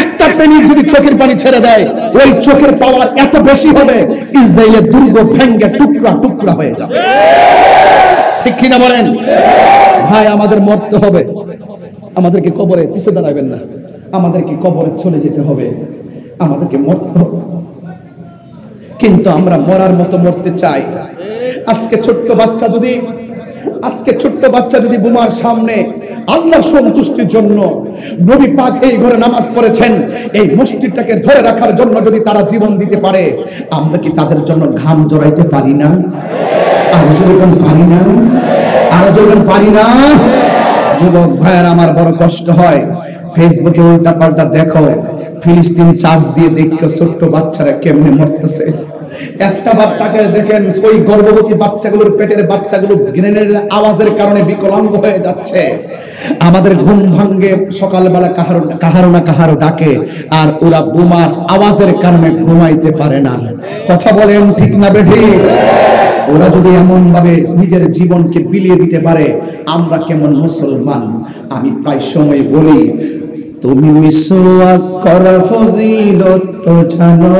একটা প্রেমিক যদি চোখের পানি ছেড়ে দেয়, ওই চোখের পাওয়ার এত বেশি হবে, ইসরায়েলের দুর্গ ভেঙে টুকরা টুকরা হয়ে যাবে, ঠিক কিনা বলেন? ভাই আমাদের মরতে হবে, আমাদেরকে কবরে পিছিয়ে দাঁড়াবেন না, আমাদেরকে কবরে চলে যেতে হবে, আমাদেরকে মরতে হবে। কিন্তু আমরা মরার মতো মরতে চাই, আজকে ছোট্ট বাচ্চা যদি বোমার সামনে আল্লাহর সন্তুষ্টির জন্য, নবী পাক এই ঘরে নামাজ পড়েছেন, এই মসজিদটাকে ধরে রাখার জন্য যদি তারা জীবন দিতে পারে, আমরা কি তাদের জন্য ঘাম জড়াইতে পারি না? আরো জোরে পারি না? আরো জোরে পারি না? যুবক ভাইয়ের আমার বড় কষ্ট হয়, ফেসবুকে উল্টা পাল্টা দেখো, ফিলিস্তিন চার্জ দিয়ে দেখো ছোট্ট বাচ্চারা কেমনে মরতেছে। একটা বাচ্চাকে দেখেন, ওই গর্ভবতী বাচ্চাগুলোর পেটের বাচ্চাগুলো গ্রেনেডের আওয়াজের কারণে বিকলাঙ্গ হয়ে যাচ্ছে। আমাদের ঘুম ভাঙ্গে সকালবেলা কাহারো ডাকে, আর ওরা বোমার আওয়াজের কারণে ঘুমাইতে পারে না। কথা বলেন ঠিক না বেঠিক? ওরা যদি এমন ভাবে নিজের জীবনকে বিলিয়ে দিতে পারে, আমরা কেমন মুসলমান? আমি প্রায় সময় বলি, তুমি মিসওয়াক করা ফজিলত তো জানো,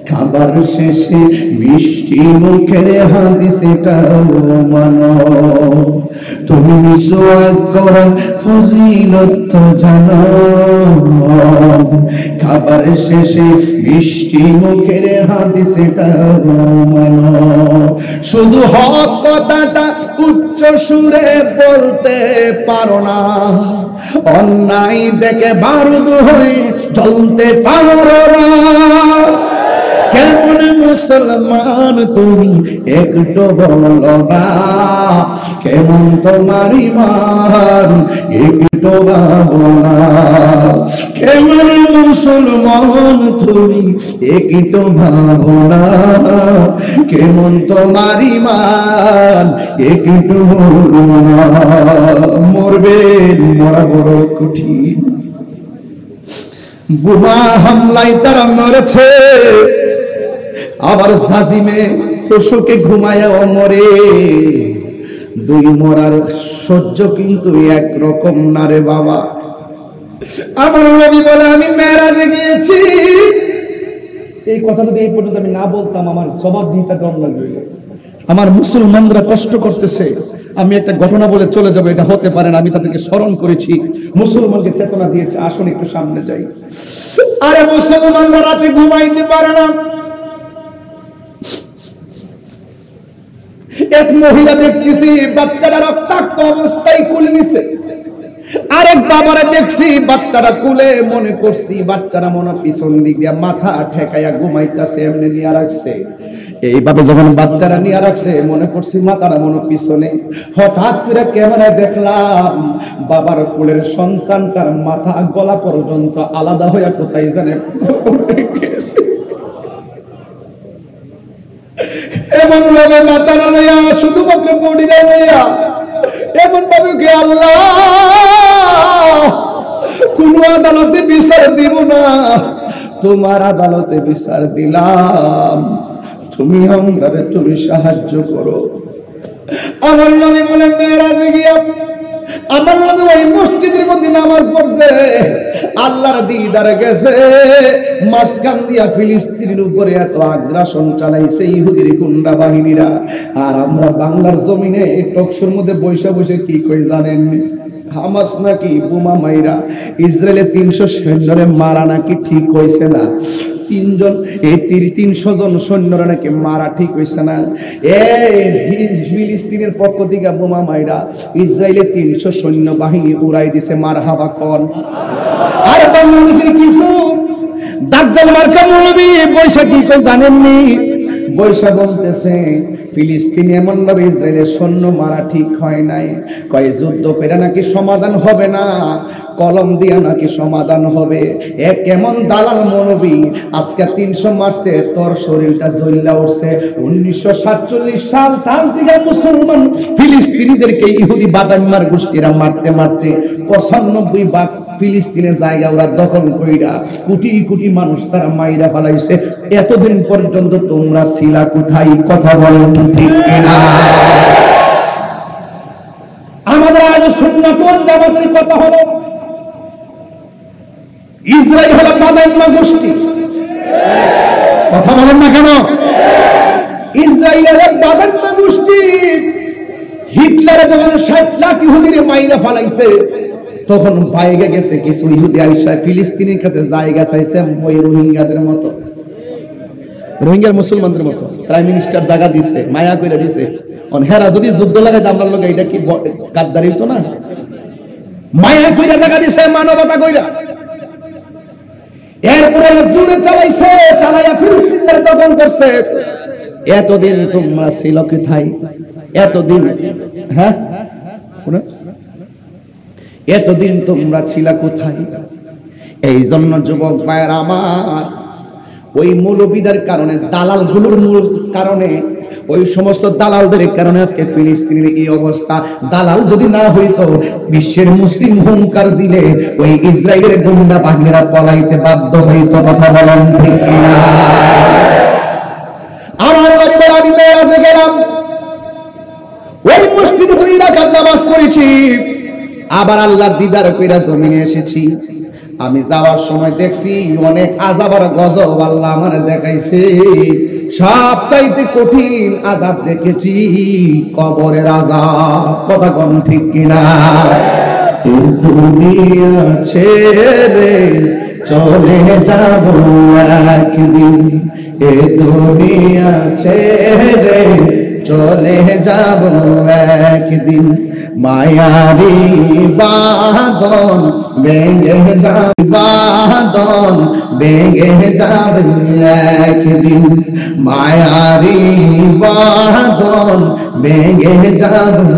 খাবার শেষে মিষ্টি মুখের হাদিসটাও মানো। তুমি মিসওয়াক করা ফজিলত তো জানো, খাবার শেষে মিষ্টি মুখের হাদিসটাও মানো। শুধু হক কথাটা উচ্চ সুরে বলতে পারো না, অন্যায় দেখে বারুদ হয়ে জ্বলতে পারো না। কেমন মুসলমান তুমি একটু বলো না, কেমন তোমার ঈমান একটু ভাবো না। কেমন মুসলমান তুমি একটু ভাবো না, কেমন তোমার ঈমান একটু বলো না। মরবেন, মরা বড় কঠিন। বোমা হামলায় তারা মরেছে, আবার জাজিমে পশুকে ঘুমায়াও মরে। দুই মরার সহ্য কিন্তু একরকম না রে বাবা। আমার নবী বলে, আমি মেরাজে গিয়েছি। এই কথা যদি এই পর্যন্ত আমি না বলতাম, আমার জবাব দিতে দম লাগবে। আমার মুসলমানরা কষ্ট করতেছে, আমি একটা ঘটনা বলে চলে যাবো, এটা হতে পারে না, আমি তাদেরকে স্মরণ করেছি, মুসলমানকে চেতনা দিয়েছে। আসুন একটু সামনে যাই। আরে মুসলমানরা রাতে ঘুমাইতে পারে না। এক মহিলা দেখতেছি বাচ্চাটা রক্তাক্ত অবস্থায় কুলে নিছে, আরেক বাবারে দেখছি বাচ্চাটা কুলে, মনে করছি বাচ্চাটা মনে পিছন দিক দিয়ে মাথা ঠেকাইয়া ঘুমাইতেছে, এমনি নিয়ে রাখছে। এইভাবে যখন বাচ্চারা নিয়ে রাখছে, মনে করছি মাথাটা মনে পিছনে। হঠাৎ করে ক্যামেরায় দেখলাম বাবার কোলের সন্তানটার মাথা গলা পর্যন্ত আলাদা হয়ে কোথায় জানে এমন ভাবে মাথা লইয়া, শুধুমাত্র বডিটা লইয়া এমন ভাবে কে আল্লাহ কোন আদালতে বিচার দিব না, তোমার আদালতে বিচার দিলাম, তুমি আমাদের তুমি সাহায্য করো। আমার নবী বলে, মেরাজে গিয়া আমার নবী ওই মসজিদের মধ্যে নামাজ পড়ছে, আল্লাহর দিদারে গেছে। মাঝখান দিয়া ফিলিস্তিনের উপরে এত আগ্রাসন চালাইছে ইহুদির গুন্ডা বাহিনীরা। আর আমরা বাংলার জমিনে এই টকশোর মধ্যে বসে বসে কি কই জানেন? হামাস নাকি বোমা মাইরা ইসরায়েলের 300 সৈন্যরে মারা নাকি ঠিক হয়েছে না। 300 জন সৈন্যরা নাকি মারা ঠিক হয়েছে না। ফিলিস্তিনের পক্ষ থেকে বোমা মাইরা ইসরায়েলের 300 সৈন্য বাহিনী উড়াই দিছে। মারহাবা কোন? আর বাংলাদেশের কিছু দাজ্জাল মার্কা মৌলবী বৈশা কি কই জানেননি? বৈশা বলতেছে ফিলিস্তিন এমন ভাবে ইসরায়েলের সৈন্য মারা ঠিক হয় নাই, কয় যুদ্ধ করে নাকি সমাধান হবে না, কলম দিয়া নাকি সমাধান হবে। এ কেমন দালাল মৌলবী! আজকে 300 মারছে, তোর শরীরটা জ্বললা উঠছে। 1947 সাল থেকে মুসলমান ফিলিস্তিনিদেরকে ইহুদি বাদাইমার গোষ্ঠীরা মারতে মারতে 95 ভাগ ফিলিস্তিনের জায়গা ওরা দখল কইরা কোটি কোটি মানুষ তারা মাইরা ফেলাইছে। এতদিন পর্যন্ত তোমরা ছিলা কোথায়? কথা বলেন ঠিক কিনা? আমাদের আজ সুন্নাত ওয়াল জামাতের কথা হলো, ইসরায়েল হলো বাদাইমা গোষ্ঠী। কথা বলেন না কেন? ইসরায়েলের বাদাইমা গোষ্ঠী। হিটলার যখন 60 লাখ ইহুদিরে মাইরা ফেলাইছে, তখন বাইরে গেছে কিছু ইহুদি আইসা ফিলিস্তিনের কাছে জায়গা চাইছে, ওই রোহিঙ্গাদের মতো। রোহিঙ্গার মুসলমানদের মতো প্রাইম মিনিস্টার জায়গা দিছে, মায়া করে দিছে। হেরা যদি যুদ্ধ লাগাই আমরা লোক, এটা কি গাদ্দারি তো না? মায়া কইরা জায়গা দিছে, মানবতা কইরা। এরপরে জোরে চালাইছে, চালাইয়া ফিলিস্তিনের দখল করছে। এতদিন তোমরা ছিল কোথায়? এতদিন, হ্যাঁ, এতদিন তোমরা ছিলা কোথায়? এই জন্য যুবক ভাইয়ের আমার, ওই মৌলবীদের কারণে, দালালগুলোর মূল কারণে, ওই সমস্ত দালালদের কারণে আজকে ফিলিস্তিনের এই অবস্থা। দালাল যদি না হইতো, বিশ্বের মুসলিম হুঙ্কার দিলে ওই ইসরায়েলের গুন্ডা বাহিনীরা পলাইতে বাধ্য হইতো। কথা বলেন ঠিক কিনা? আমার পরিবার, আমি মেরাজে গেলাম, ওই মসজিদে 2 রাকাত নামাজ পড়েছি, আবার আল্লাহর দিদার কইরা জমিনে এসেছি। আমি যাওয়ার সময় দেখছি অনেক আযাব আর গজব আল্লাহ আমারে দেখাইছে। সবচাইতে কঠিন আযাব দেখেছি কবরের আযাব। কথা কোন ঠিক কিনা? এই দুনিয়া ছেড়ে চলে যাব একদিন, এই দুনিয়া ছেড়ে চলে যাব একদিন। মায়ারি বাঁধন ভেঙে যাবে, বাঁধন ভেঙে যাবে একদিন। মায়ারি বাঁধন ভেঙে যাবে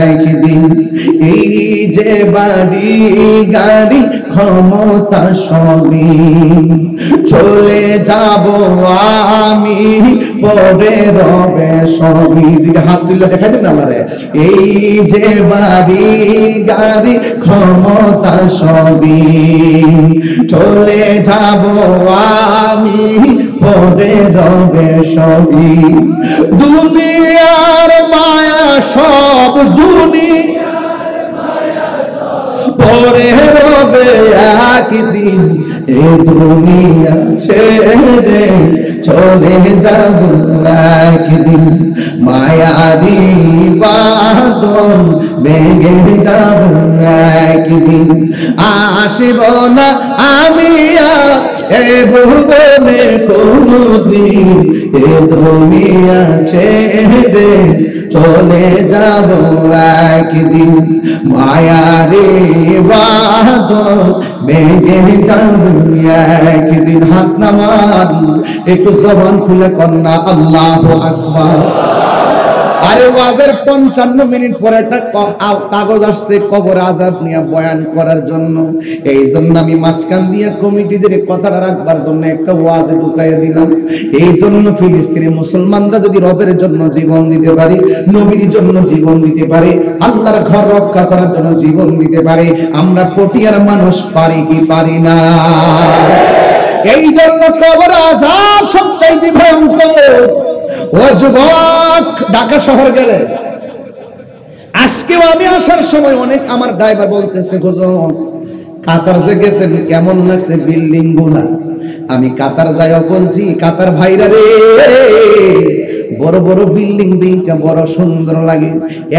একদিন। এই যে বাড়ি গাড়ি ক্ষমতা সবই চলে যাব আমি, পরে রবে সবই। হাত তুলে দেখাই দেন আমারে। এই যে বাড়ি গাড়ি ক্ষমতা সবই চলে যাব আমি, পরে রবে সবই। দুনিয়ার মায়া সব, দুনিয়ার মায়া সব পরে রবে একদিন। এ দুনিয়া ছেড়ে চলে যাব একদিন। মায়ারি বাঁধন ভেঙে যাব একদিন। আসব না আমি এ ভুবনে কোনদিন, এ দুনিয়া ছেড়ে চলে যাব একদিন। মায়ারি বাঁধন ভেঙে যাব একদিন। হাত নামান, একটু জবান খুলে কন্যা আল্লাহু আকবার। আরে ওয়াজের 55 মিনিট পরে একটা কাগজ আসছে কবর আযাব নিয়ে বয়ান করার জন্য। এই জন্য আমি মাঝখান দিয়ে কমিটিদের কথাটা রাখবার জন্য একটা ওয়াজে ঢুকাইয়া দিলাম। এই জন্য ফিলিস্তিনের মুসলমানরা যদি রবের জন্য জীবন দিতে পারে, নবীর জন্য জীবন দিতে পারে, আল্লাহর ঘর রক্ষা করার জন্য জীবন দিতে পারে, আমরা পটিয়ার মানুষ পারি কি পারি না? এই জন্য কবর আযাব সবচাইতে ভয়ঙ্কর। ও যুবক, ঢাকা শহর গেলে আজকেও আমি আসার সময় অনেক আমার ড্রাইভার বলতেছে, হুজুর কাতার যে গেছেন কেমন লাগছে বিল্ডিং গুলা? আমি কাতার যাইও বলছি, কাতার ভাইরা রে, বড় বড় বিল্ডিং দেখে বড় সুন্দর লাগে।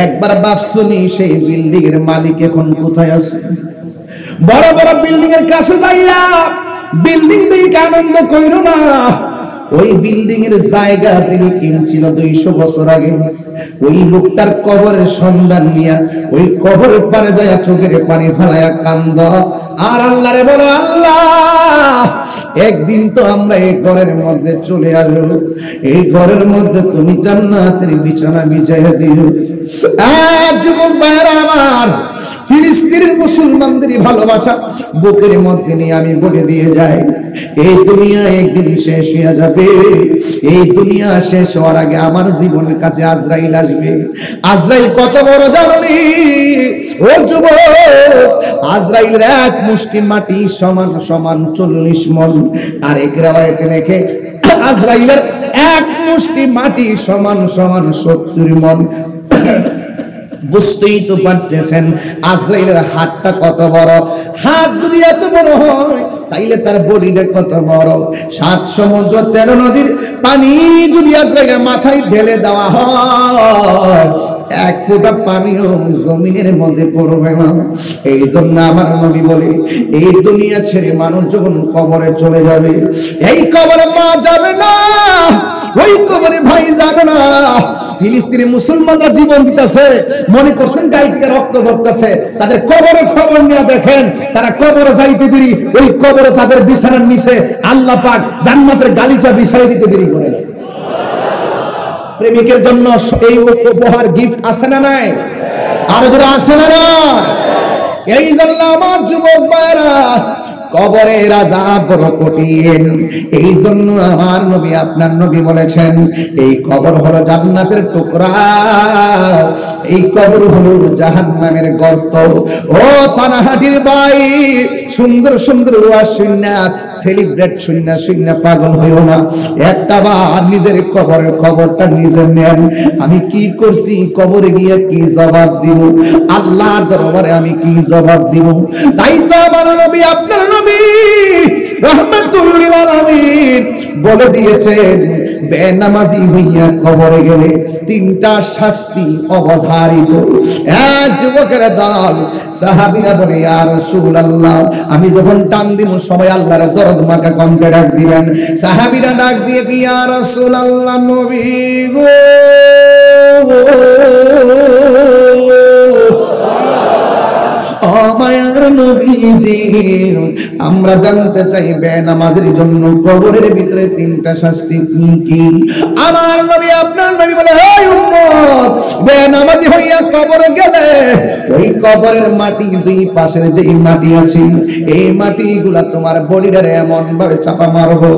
একবার ভাবছনি সেই বিল্ডিং এর মালিক এখন কোথায় আছে? বড় বড় বিল্ডিং এর কাছে যাইয়া বিল্ডিং দেখে আনন্দ কইরো না। ওই বিল্ডিং এর জায়গা যিনি কিনছিল 200 বছর আগে, ওই লোকটার কবরের সন্ধান নিয়া ওই কবরের পারে যায় চোখের পানি ফেলায়া কান্দ আর আল্লাহরে বলো, আল্লাহ একদিন তো আমরা এই ঘরের মধ্যে চলে আসবো, এই ঘরের মধ্যে তুমি জান্নাতের বিছানা বিছাইয়া দিও। যুবক ভাইরা আমার, ফিলিস্তিনের মুসলমানদের ভালোবাসা বুকের মধ্যে নিয়ে আমি বলে দিয়ে যাই, এই দুনিয়া একদিন শেষ হয়ে যাবে। এই দুনিয়া শেষ হওয়ার আগে আমার জীবনের কাছে আজরাইল আসবে। আজরাইল কত বড় জানি ও যুবক? আজরাইলের এক মুষ্টি মাটি সমান সমান 40 মণ। আর এক রাওয়ায়াতে লেখে আজরাইলের এক মুষ্টি মাটি সমান সমান 70 মণ। বুঝতেই তো পারতেছেন আজরাইলের হাতটা কত বড়। হাত যদি এত বড় হয় তাইলে তার বডিটা কত বড়। 7 সমুদ্র 13 নদীর পানি যদি আজরাইলের মাথায় ঢেলে দেওয়া হয়, 1 ফোঁটা পানিও জমিনের মধ্যে পড়বে না। এই জন্য আমার নবী বলে, এই দুনিয়া ছেড়ে মানুষ যখন কবরে চলে যাবে, এই কবরে মা যাবে না, ওই কবরে ভাই যাবে না। ফিলিস্তিনি মুসলমানরা জীবন দিতেছে, মনে করছেন গায়ে থেকে রক্ত ঝরতেছে, তাদের কবরের খবর নিয়ে দেখেন, তারা কবরে যাইতে দেরি, ওই কবরে তাদের বিছানার নিচে আল্লাহ পাক জান্নাতের গালিচা বিছাই দিতে দেরি করে। প্রেমিকের জন্য এই উপহার গিফট আছে না নাই? আর যারা আছে না না, এই জন্য আমার যুবক ভাইরা, কবরের আযাব বড় কঠিন। এই জন্য আমার নবী, আপনার নবী বলেছেন, এই কবর হলো জান্নাতের টুকরা, এই কবর হলো জাহান্নামের গর্ত। ও পানাহাটির ভাই, সুন্দর সুন্দর ওয়াজ শুননা, সেলিব্রেট শুননা শুননা পাগল হইও না। একটা বার নিজের কবরের খবরটা নিজে নেন। আমি কি করছি, কবরে গিয়ে কি জবাব দিব, আল্লাহর দরবারে আমি কি জবাব দিব? তাই তো আমার নবী, আপনার নবী রাহমাতুল লিল আলামিন বলে দিয়েছেন, বেনামাজি হইয়া কবরে গেলে তিনটা শাস্তি অবধারিত। এক যুবকের দল সাহাবীরা বলে, ইয়া রাসূলুল্লাহ, আমি যখন টান দিব সবাই আল্লাহর দরদ মাখা কণ্ঠে ডাক দিবেন। সাহাবীরা ডাক দিয়ে, ইয়া রাসূলুল্লাহ, নবী গো, মায়ার নবীজি, আমরা জানতে চাই বেনামাজের জন্য কবরের ভিতরে তিনটা শাস্তি কি কি? আমার নবী, আপনার নবী বলে, হে উম্মত, বেনামাজি হইয়া কবরে গেলে ওই কবরের মাটি, দুই পাশের যে মাটি আছে, এই মাটিগুলা তোমার বডিটারে এমন ভাবে চাপা মারবো,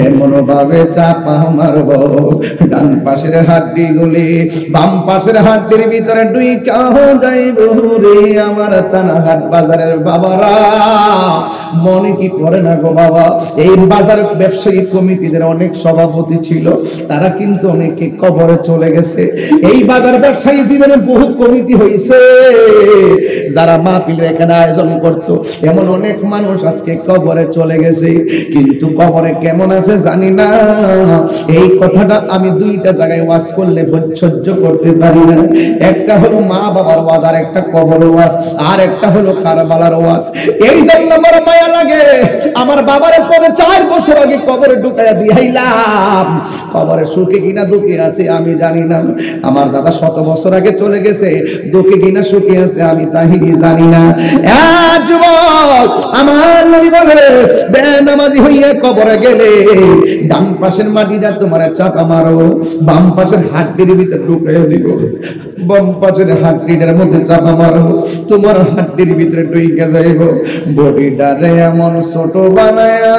এমন ভাবে চাপা মারবো, ডান পাশের হাড্ডি গুলি বাম পাশের হাড্ডির ভিতরে দুই কাহ যাইব রে আমার তানাহাট বাজারের বাবারা। মনে কি পড়ে না গো বাবা, এই বাজার ব্যবসায়ী কমিটিদের অনেক সভাপতি ছিল, তারা কিন্তু অনেকে কবরে চলে গেছে। এই বাজার ব্যবসায়ী জীবনে বহু কমিটি হয়েছে, যারা মাহফিল এখানে আয়োজন করত, এমন অনেক মানুষ আজকে কবরে চলে গেছে, কিন্তু কবরে কেমন আছে জানি না। এই কথাটা আমি দুইটা জায়গায় ওয়াজ করলে সহ্য করতে পারি না। একটা হলো মা বাবার ওয়াজ, আর একটা কবর ওয়াজ, আর একটা হলো কারবালার ওয়াজ। এই জন্য বড় মায়া লাগে, আমার বাবার পরে 4 বছর আগে কবরে ঢুকাইয়া দিয়াইলাম, কবরে সুখে কিনা দুঃখে আছে আমি জানি না। আমার দাদা 100 বছর আগে চলে গেছে, দুঃখে কিনা সুখে আছে আমি তাই জানি না। যুবক, আমার নবী বলে, বেনামাজি হইয়া কবরে গেলে ডান পাশের মাটিটা তোমার চাপা মারো, বাম পাশের হাড্ডির ভিতরে ঢুকাইয়া দিব, বাম পাশের হাড্ডিটার মধ্যে চাপা মারো, তোমার হাড্ডির ভিতরে ঢুকে যাইব, বডিটারে এমন ছোট বানায়া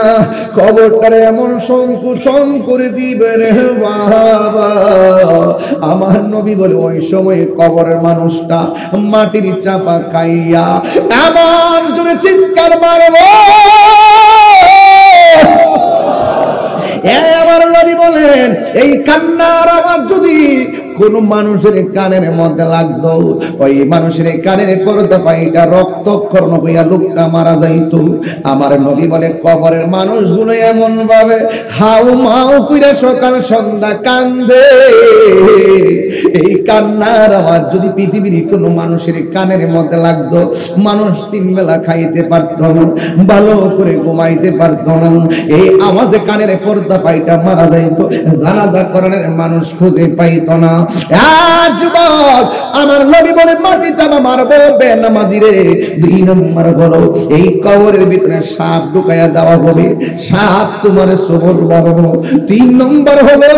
কবরটারে এমন সংকুচন করে দিবে রে বাবা। আমার নবী বলে, ওই সময় কবরের মানুষটা মাটির চাপা খাইয়া এমন জোরে চিৎকার মারবো, আমার নবী বলেন, এই কান্নার আওয়াজ যদি কোন মানুষের কানের মধ্যে লাগতো, ওই মানুষের কানের পর্দা পাইটা রক্তক্ষরণ হইয়া লোকটা মারা যাইত। আমার নবী বলে, কবরের মানুষগুলো এমন ভাবে হাউ মাউ কইরা সকাল সন্ধ্যা কান্দে। এই কান্নার আওয়াজ যদি পৃথিবীর কোন মানুষের কানের মধ্যে লাগতো, মানুষ 3 বেলা খাইতে পারতো না, ভালো করে ঘুমাইতে পারতো না, এই আওয়াজে কানের পর্দা পাইটা মারা যাইত, জানাজা করানোর মানুষ খুঁজে পাইতো না। যুবক, আমার নবী বলে, মাটি চাপা মারবো বেনামাজি রে। 2 নম্বর হলো, এই কবরের ভিতরে সাপ ঢুকাইয়া দেওয়া হবে, সাপ তোমার সবর মারবো। 3 নম্বর হলো,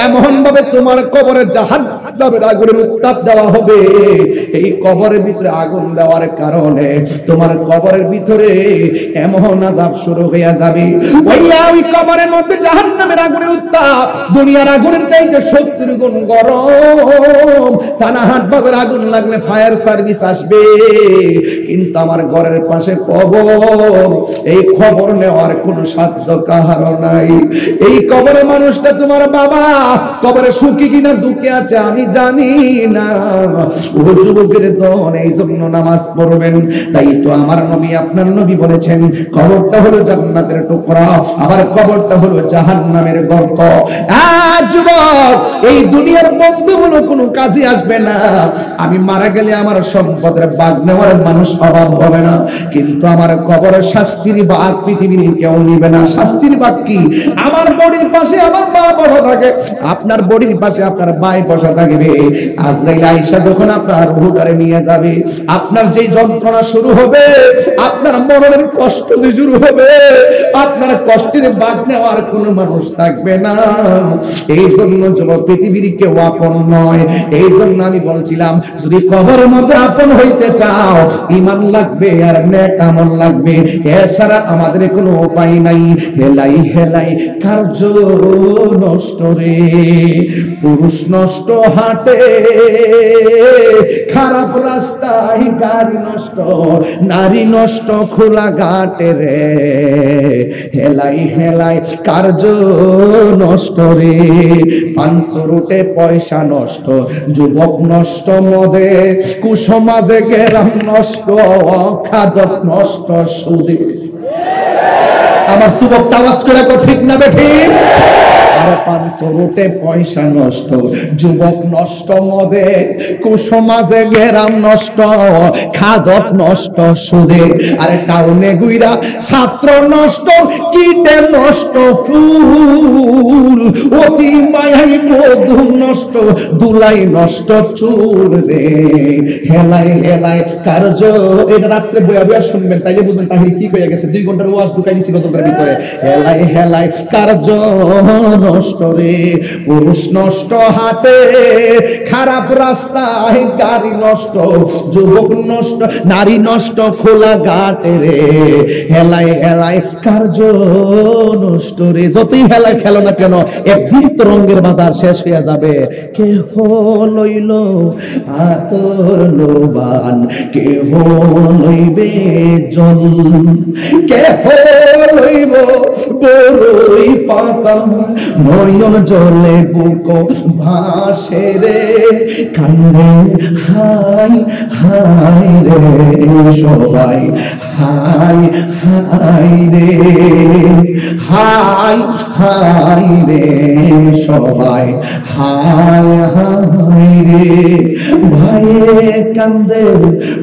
এমন ভাবে তোমার কবরে জাহান্নামের আগুনের উত্তাপ দেওয়া হবে। এই কবরের ভিতরে আগুন দেওয়ার কারণে তোমার কবরের ভিতরে এমন আযাব শুরু হয়ে যাবে, ওই কবরের মধ্যে জাহান্নামের আগুনের উত্তাপ দুনিয়ার আগুনের চাইতে 70 গুণ গরম। থানাহাট বাজার আগুন লাগলে ফায়ার সার্ভিস আসবে, কিন্তু আমার ঘরের পাশে কবর, এই খবর নেওয়ার কোনো সাধ্য কাহার নাই। এই কবরের মানুষটা তোমার বাবা, কবরে সুখী কিনা দুঃখে আছে আমি জানি না। ও যুবকের দল, এই জন্য নামাজ পড়বেন। তাই তো আমার নবী, আপনার নবী বলেছেন, কবরটা হলো জান্নাতের টুকরা, আবার কবরটা হলো জাহান্নামের গর্ত। যুবক, এই দুনিয়ার বন্ধুগুলো কোনো কাজে আসবে থাকবে না, আমি মারা গেলে আমার সম্পদের ভাগ নেওয়ার মানুষ অভাব হবে না, কিন্তু আমার কবরের শাস্তির ভাগ পৃথিবীর কেউ নিবে না। শাস্তির ভাগ কি? আমার বডির পাশে আমার মা বসা থাকে, আপনার বডির পাশে আপনার ভাই বসা থাকবে। আজরাইল আয়েশা যখন আপনার রূহটারে নিয়ে যাবে, আপনার যেই যন্ত্রণা শুরু হবে, আপনার মরণের কষ্ট যে শুরু হবে, আপনার কষ্টের ভাগ নেওয়ার কোনো মানুষ থাকবে না। এই জন্য যুবক পৃথিবীর কেউ আপন নয়। এই জন্য আমি বলছিলাম, যদি কবরের মধ্যে আপন হইতে চাও, ঈমান লাগবে আর নেক আমল লাগবে, এছাড়া আমাদের কোনো উপায় নাই। হেলাই হেলাই কার্য নষ্ট রে, পুরুষ নষ্ট হাটে, খারাপ রাস্তায় গাড়ি নষ্ট, নারী নষ্ট খোলা ঘাটে রে। হেলাই হেলাই কার্য নষ্ট রে, 500 রুটে পয়সা নষ্ট, যুবক নষ্ট মদে, কুসমাজে গেরাম নষ্ট, খাদক নষ্ট সুদে। আমার যুবক আওয়াজ করে ঠিক না বেঠিক? 500 রুটে পয়সা নষ্ট, যুবক নষ্ট মদে, কুসমাজে গেরাম নষ্ট, খাদক নষ্ট সুদে। আরে টাউনে গুইরা ছাত্র নষ্ট, কীটে নষ্ট ফুল, অতি মায়াই বধূ নষ্ট, দুলাই নষ্ট চুল রে। হেলাই হেলাই কার্য। এটা রাত্রে বইয়া বইয়া শুনবেন, তাইলে বুঝবেন তাহির কি হয়ে গেছে। 2 ঘন্টার ওয়াজ ঢুকাই দিছিল তোমরা ভিতরে। হেলাই হেলাই কার্য নষ্ট রে, পুরুষ নষ্ট হাটে, খারাপ রাস্তায় গাড়ি নষ্ট, যুবক নষ্ট, নারী নষ্ট খোলা ঘাটে রে। হেলাই হেলাই কার্য নষ্ট রে। যতই হেলাই খেলো না কেন, একদিন তো রঙের বাজার শেষ হয়ে যাবে। কেহ লইল আতর লোবান, কেহ লইবে জল, কেহ লইব বড়ই পাতা, নয়ন জলে বুক ভাসে রে, কান্দে হাই হাই রে সবাই, হাই হাই রে, হাই হাই রে সবাই, হাই হাই রে। ভাইয়ে কান্দে,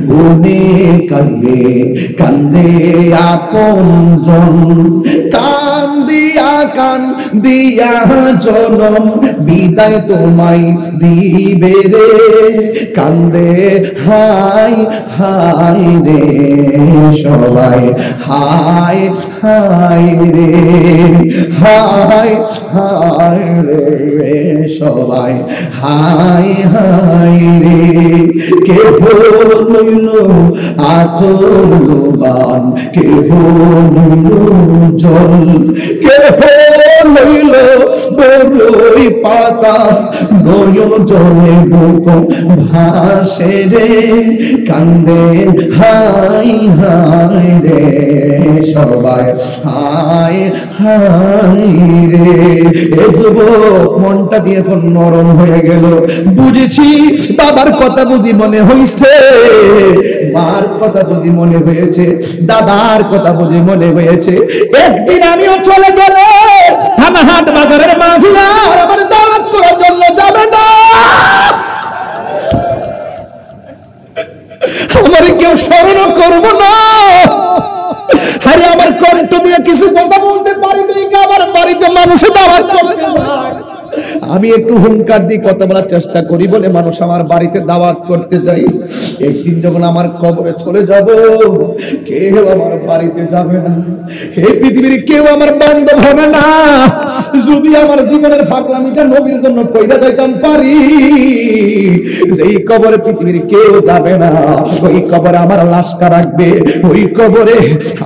বোনে কান্দে, কান্দে আপনজন, কান্দিয়া কান্দিয়া জনম বিদায় তোমায় দিবে রে। কান্দে হাই হাই রে সবাই, হাই হাই রে, হাই হাই রে সবাই, হাই হাই রে। কেহ লইল আতর লোবান, কেহ লইল জল, কেহ লইল বড়ই পাতা, নয়ন জলে বুক ভাসে রে, কান্দে হাই হাই রে সবাই, হাই হাই রে। এ যুবক মনটা দিয়ে এখন নরম হয়ে গেল। বুঝেছি বাবার কথা বুঝি মনে হইছে, মার কথা বুঝি মনে হয়েছে, দাদার কথা বুঝি মনে হয়েছে। একদিন আমিও চলে গেলে থানাহাট বাজারের মাহফিল আর আমার দাওয়াত করার জন্য যাবে না, আমার কেউ স্মরণ করবো না। আরে আমার কণ্ঠ দিয়ে কিছু কথা বলতে পারি দেখে আমার বাড়িতে মানুষে দাওয়াত করতে যায়। আমি একটু হুঙ্কার দিয়ে কথা বলার চেষ্টা করি বলে মানুষ আমার বাড়িতে দাওয়াত করতে যাই। একদিন যখন আমার কবরে চলে যাব, কেউ আমার বাড়িতে যাবে না, এই পৃথিবীর কেউ আমার বান্ধব হবে না। যদি আমার জীবনের ফাগলামিটা নবীর জন্য কইরা যাইতাম পারি, যেই কবরে পৃথিবীর কেউ যাবে না, ওই কবরে আমার লাশটা রাখবে, ওই কবরে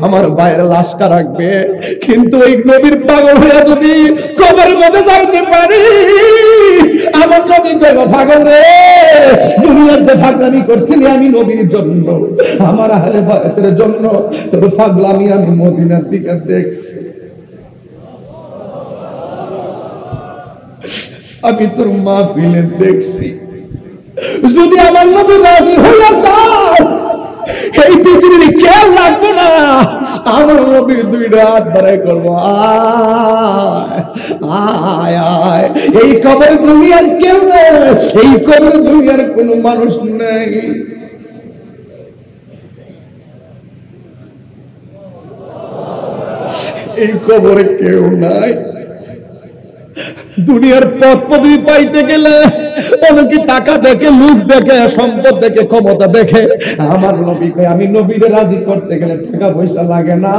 আমার ভাইয়ের লাশটা রাখবে। কিন্তু ওই নবীর পাগল হয়ে যদি কবরের মধ্যে যাইতে পারি, আমার নবী কইবো পাগল রে, দুনিয়ার যে ফাগলামি করছিলি আমি নবীর জন্য, আমার আহলে বায়তের জন্য, তোর ফাগলামি আমি মদিনার দিকে দেখছি, আমি তোর মাহফিলে দেখছি। যদি আমার নবী রাজি হইয়া যায়, এই পৃথিবীতে কেউ লাগবে না, আমার নবী দুইটা হাত বাড়াই করবো, আয় আয়। এই কবরে দুনিয়ার কেউ নেই, এই কবরে দুনিয়ার কোনো মানুষ নেই। এই কবরে কেউ নাই। দুনিয়ার পথ পদবি পাইতে গেলে অনেকে টাকা দেখে, লোক দেখে, সম্পদ দেখে, ক্ষমতা দেখে। আমার নবীকে আমি নবীরে রাজি করতে গেলে টাকা পয়সা লাগে না,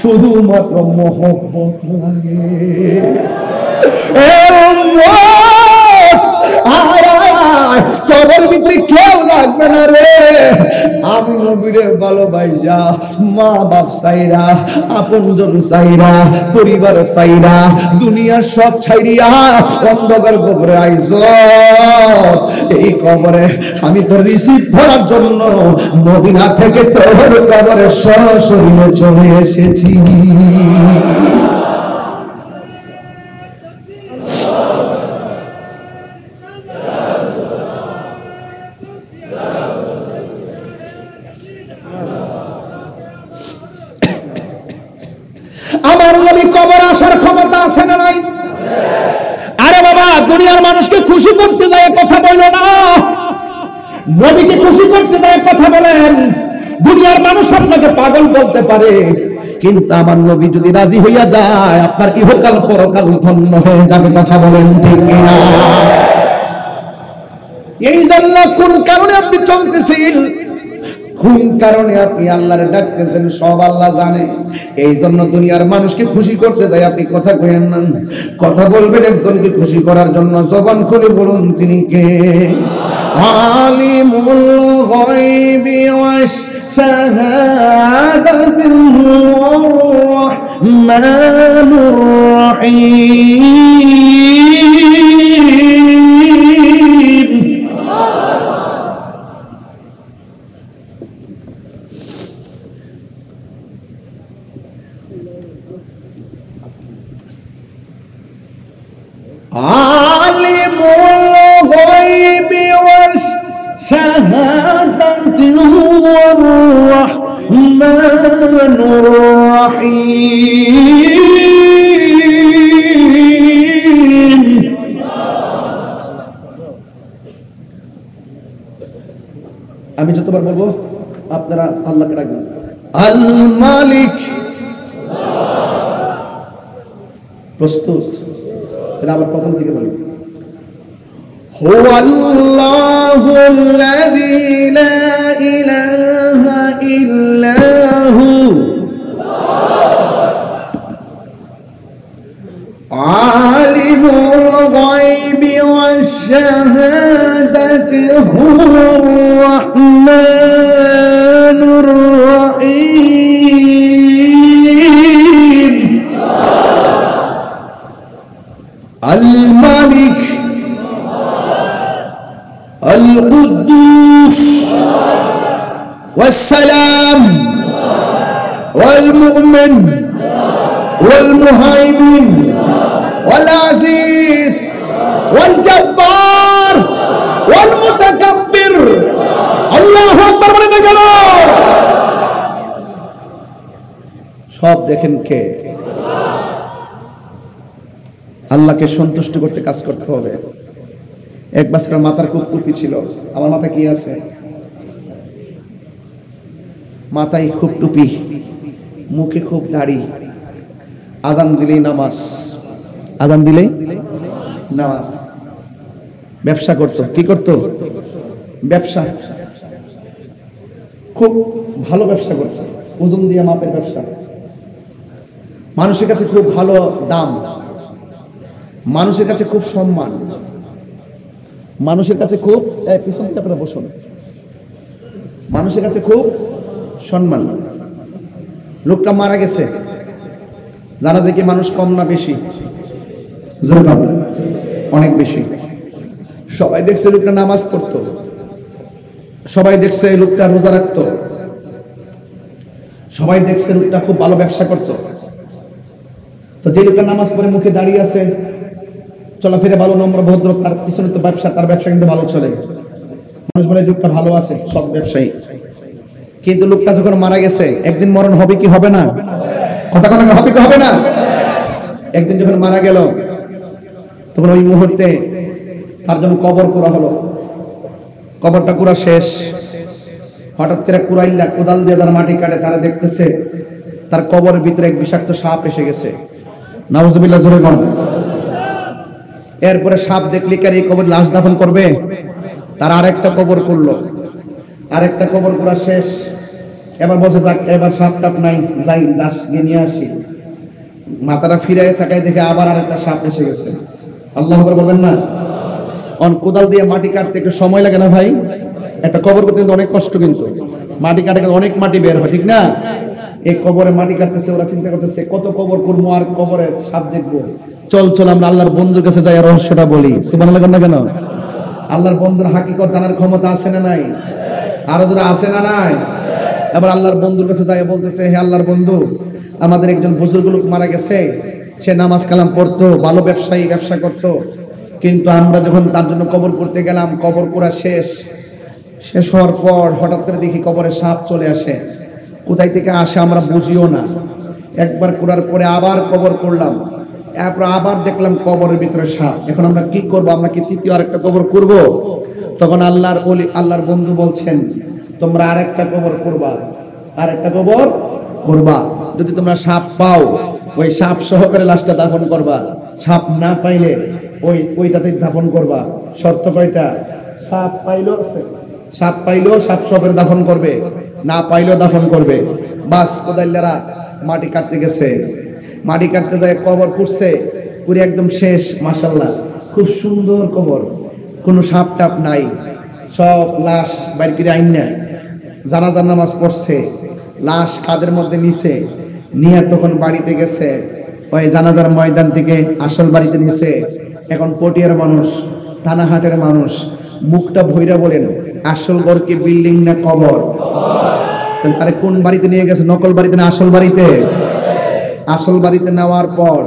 শুধুমাত্র মহব্বত লাগে। কবর ভিতরে কেউ লাগবে না রে, আমি নবীরে ভালোবাসা, মা বাপ চাইরা, আপনজন চাইরা, পরিবার চাইরা, দুনিয়ার সব ছাইরিয়া অন্ধকার কবরে আইছ। এই কবরে আমি তো রিসিভ করার জন্য মদিনা থেকে তোর কবরে সশরীরে চলে এসেছি। আমার নবী কবর আসার ক্ষমতা আছে না নাই? আরে বাবা, দুনিয়ার মানুষকে খুশি করতে যায় কথা বলো না, নবীকে খুশি করতে যায় কথা বলেন। দুনিয়ার মানুষ আপনাকে পাগল বলতে পারে, কিন্তু আমার নবী যদি রাজি হইয়া যায়, আপনার ইহকাল পরকাল ধন্য হয়ে যাবে। কথা বলেন ঠিক না? এই জন্য কোন কারণে আপনি চলতেছেন, কোন কারণে আপনি আল্লাহরে ডাকতেছেন, সব আল্লাহ জানে। এই জন্য দুনিয়ার মানুষকে খুশি করতে যাই আপনি কথা কইেন না। কথা বলবেন একজনকে খুশি করার জন্য, জবান খুলে বলুন তিনি কে? আলিমুল গায়বি ওয়াশ শাহাদাতুর রহমানুর রহিম। আলিমুল গায়বি ওয়াশ শাহাদাতুর রহমানুর রহিম। আমি যতবার বলবো আপনারা আল্লাহকে ডাকবেন। আল মালিক। প্রস্তুত? তাহলে আবার প্রথম থেকে বলি। হুয়াল্লাহুল্লাযী লা ইলাহা ইল্লা হু আলিমুল গায়বি ওয়াশ শাহাদাতি হুয়ার রাহমানুর রহিম। আল মালিক আল কুদ্দুস ওয়াস সালাম ওয়াল মুমিন ওয়াল মুহাইমিন ওয়াল আজিজ ওয়াল জব্বার ওয়াল মুতাকাব্বির। আল্লাহু আকবার বলে গেল। সব দেখেন কে? আল্লাহকে সন্তুষ্ট করতে কাজ করতে হবে। এক বাচ্চার মাথার খুব টুপি ছিল। আমার মাথা কি আছে? মাথায় খুব টুপি, মুখে খুব দাড়ি, আজান দিলেই নামাজ, আজান দিলেই নামাজ। ব্যবসা করতো। কি করতো? ব্যবসা। খুব ভালো ব্যবসা করতো, ওজন দিয়ে মাপের ব্যবসা। মানুষের কাছে খুব ভালো দাম, মানুষের কাছে খুব সম্মান, মানুষের কাছে খুব পিছন থেকে আপনারা বসুন, মানুষের কাছে খুব সম্মান। লোকটা মারা গেছে, জানা যায় কি মানুষ কম না বেশি? অনেক বেশি। সবাই দেখছে লোকটা নামাজ পড়তো, সবাই দেখছে লোকটা রোজা রাখতো, সবাই দেখছে লোকটা খুব ভালো ব্যবসা করতো। তো যে লোকটা নামাজ পড়ে মুখে দাঁড়িয়ে আছে, চলাফেরা ভালো, নম্র ভদ্র, তার পিছনে তো ব্যবসা, তার ব্যবসা কিন্তু ভালো চলে। মানুষ বলে লোকটা ভালো আছে, সব ব্যবসায়ী। কিন্তু লোকটা যখন মারা গেছে, একদিন মরণ হবে কি হবে না? কথা কথা হবে কি হবে না? একদিন যখন মারা গেল, তখন ওই মুহূর্তে তার জন্য কবর করা হলো। কবরটা পুরা শেষ। হঠাৎ করে কুরাইল্লা কোদাল দিয়ে যারা মাটি কাটে তারা দেখতেছে তার কবরের ভিতরে এক বিষাক্ত সাপ এসে গেছে। নাউজুবিল্লাহ, জোরে বল। এরপরে সাপ দেখলে কার এই কবর লাশ দাফন করবে? তার আরেকটা কবর করলো, আরেকটা কবর করা শেষ। এবার বলছে যাক, এবার সাপ টাপ নাই, যাই লাশ গিয়ে নিয়ে আসি। মাথাটা ফিরায় থাকায় দেখে আবার আরেকটা সাপ এসে গেছে। আল্লাহু আকবার বলবেন না? অন কোদাল দিয়ে মাটি কাটতে একটু সময় লাগে না ভাই? একটা কবর করতে কিন্তু অনেক কষ্ট, কিন্তু মাটি কাটে অনেক মাটি বের হয়, ঠিক না? এই কবরে মাটি কাটতেছে, ওরা চিন্তা করতেছে কত কবর করবো আর কবরে সাপ দেখবো। চল চল আমরা আল্লাহর বন্ধুর কাছে যাই, রহস্যটা বলি। সুবহানাল্লাহ না কেন? আল্লাহর বন্ধুর হাকিকত জানার ক্ষমতা আছে না নাই? আরো যারা আছে না নাই? এবার আল্লাহর বন্ধুর কাছে যাই, বলতেছে হে আল্লাহর বন্ধু, আমাদের একজন বুজুর্গ লোক মারা গেছে, সে নামাজ কালাম পড়তো, ভালো ব্যবসায়ী, ব্যবসা করতো, কিন্তু আমরা যখন তার জন্য কবর করতে গেলাম, কবর করা শেষ হওয়ার পর হঠাৎ করে দেখি কবরে সাপ চলে আসে। কোথায় থেকে আসে আমরা বুঝিও না। একবার করার পরে আবার কবর করলাম, এরপর আবার দেখলাম কবরের ভিতরে সাপ। এখন আমরা কি করব? আমরা কি তৃতীয় আরেকটা কবর করব? তখন আল্লাহর বন্ধু বলছেন, তোমরা আরেকটা কবর করবা, আরেকটা কবর করবা। যদি তোমরা সাপ পাও, ওই সাপ সহকারে লাশটা দাফন করবা। সাপ না পাইলে ওইটাতে দাফন করবা। শর্ত কয়টা? সাপ পাইলো সাপ সহকারে দাফন করবে, না পাইলেও দাফন করবে। বাস, কোদাইল্লারা মাটি কাটতে গেছে, মাটি কাটতে যায় কবর করছে, পুরো একদম শেষ। মাশাআল্লাহ, খুব সুন্দর কবর, কোনো সাপ টাপ নাই। সব লাশ বাইর করে আইনা জানাজার নামাজ পড়ছে, লাশ কাদের মধ্যে নিছে, নিয়ে তখন বাড়িতে গেছে। ওই জানাজার ময়দান থেকে আসল বাড়িতে নিছে। এখন পটিয়ার মানুষ, থানাহাটের মানুষ, মুখটা ভৈরা বলেন, আসল ঘর কি বিল্ডিং না কবর? তাহলে কোন বাড়িতে নিয়ে গেছে? নকল বাড়িতে না আসল বাড়িতে? আসল বাড়িতে নেওয়ার পর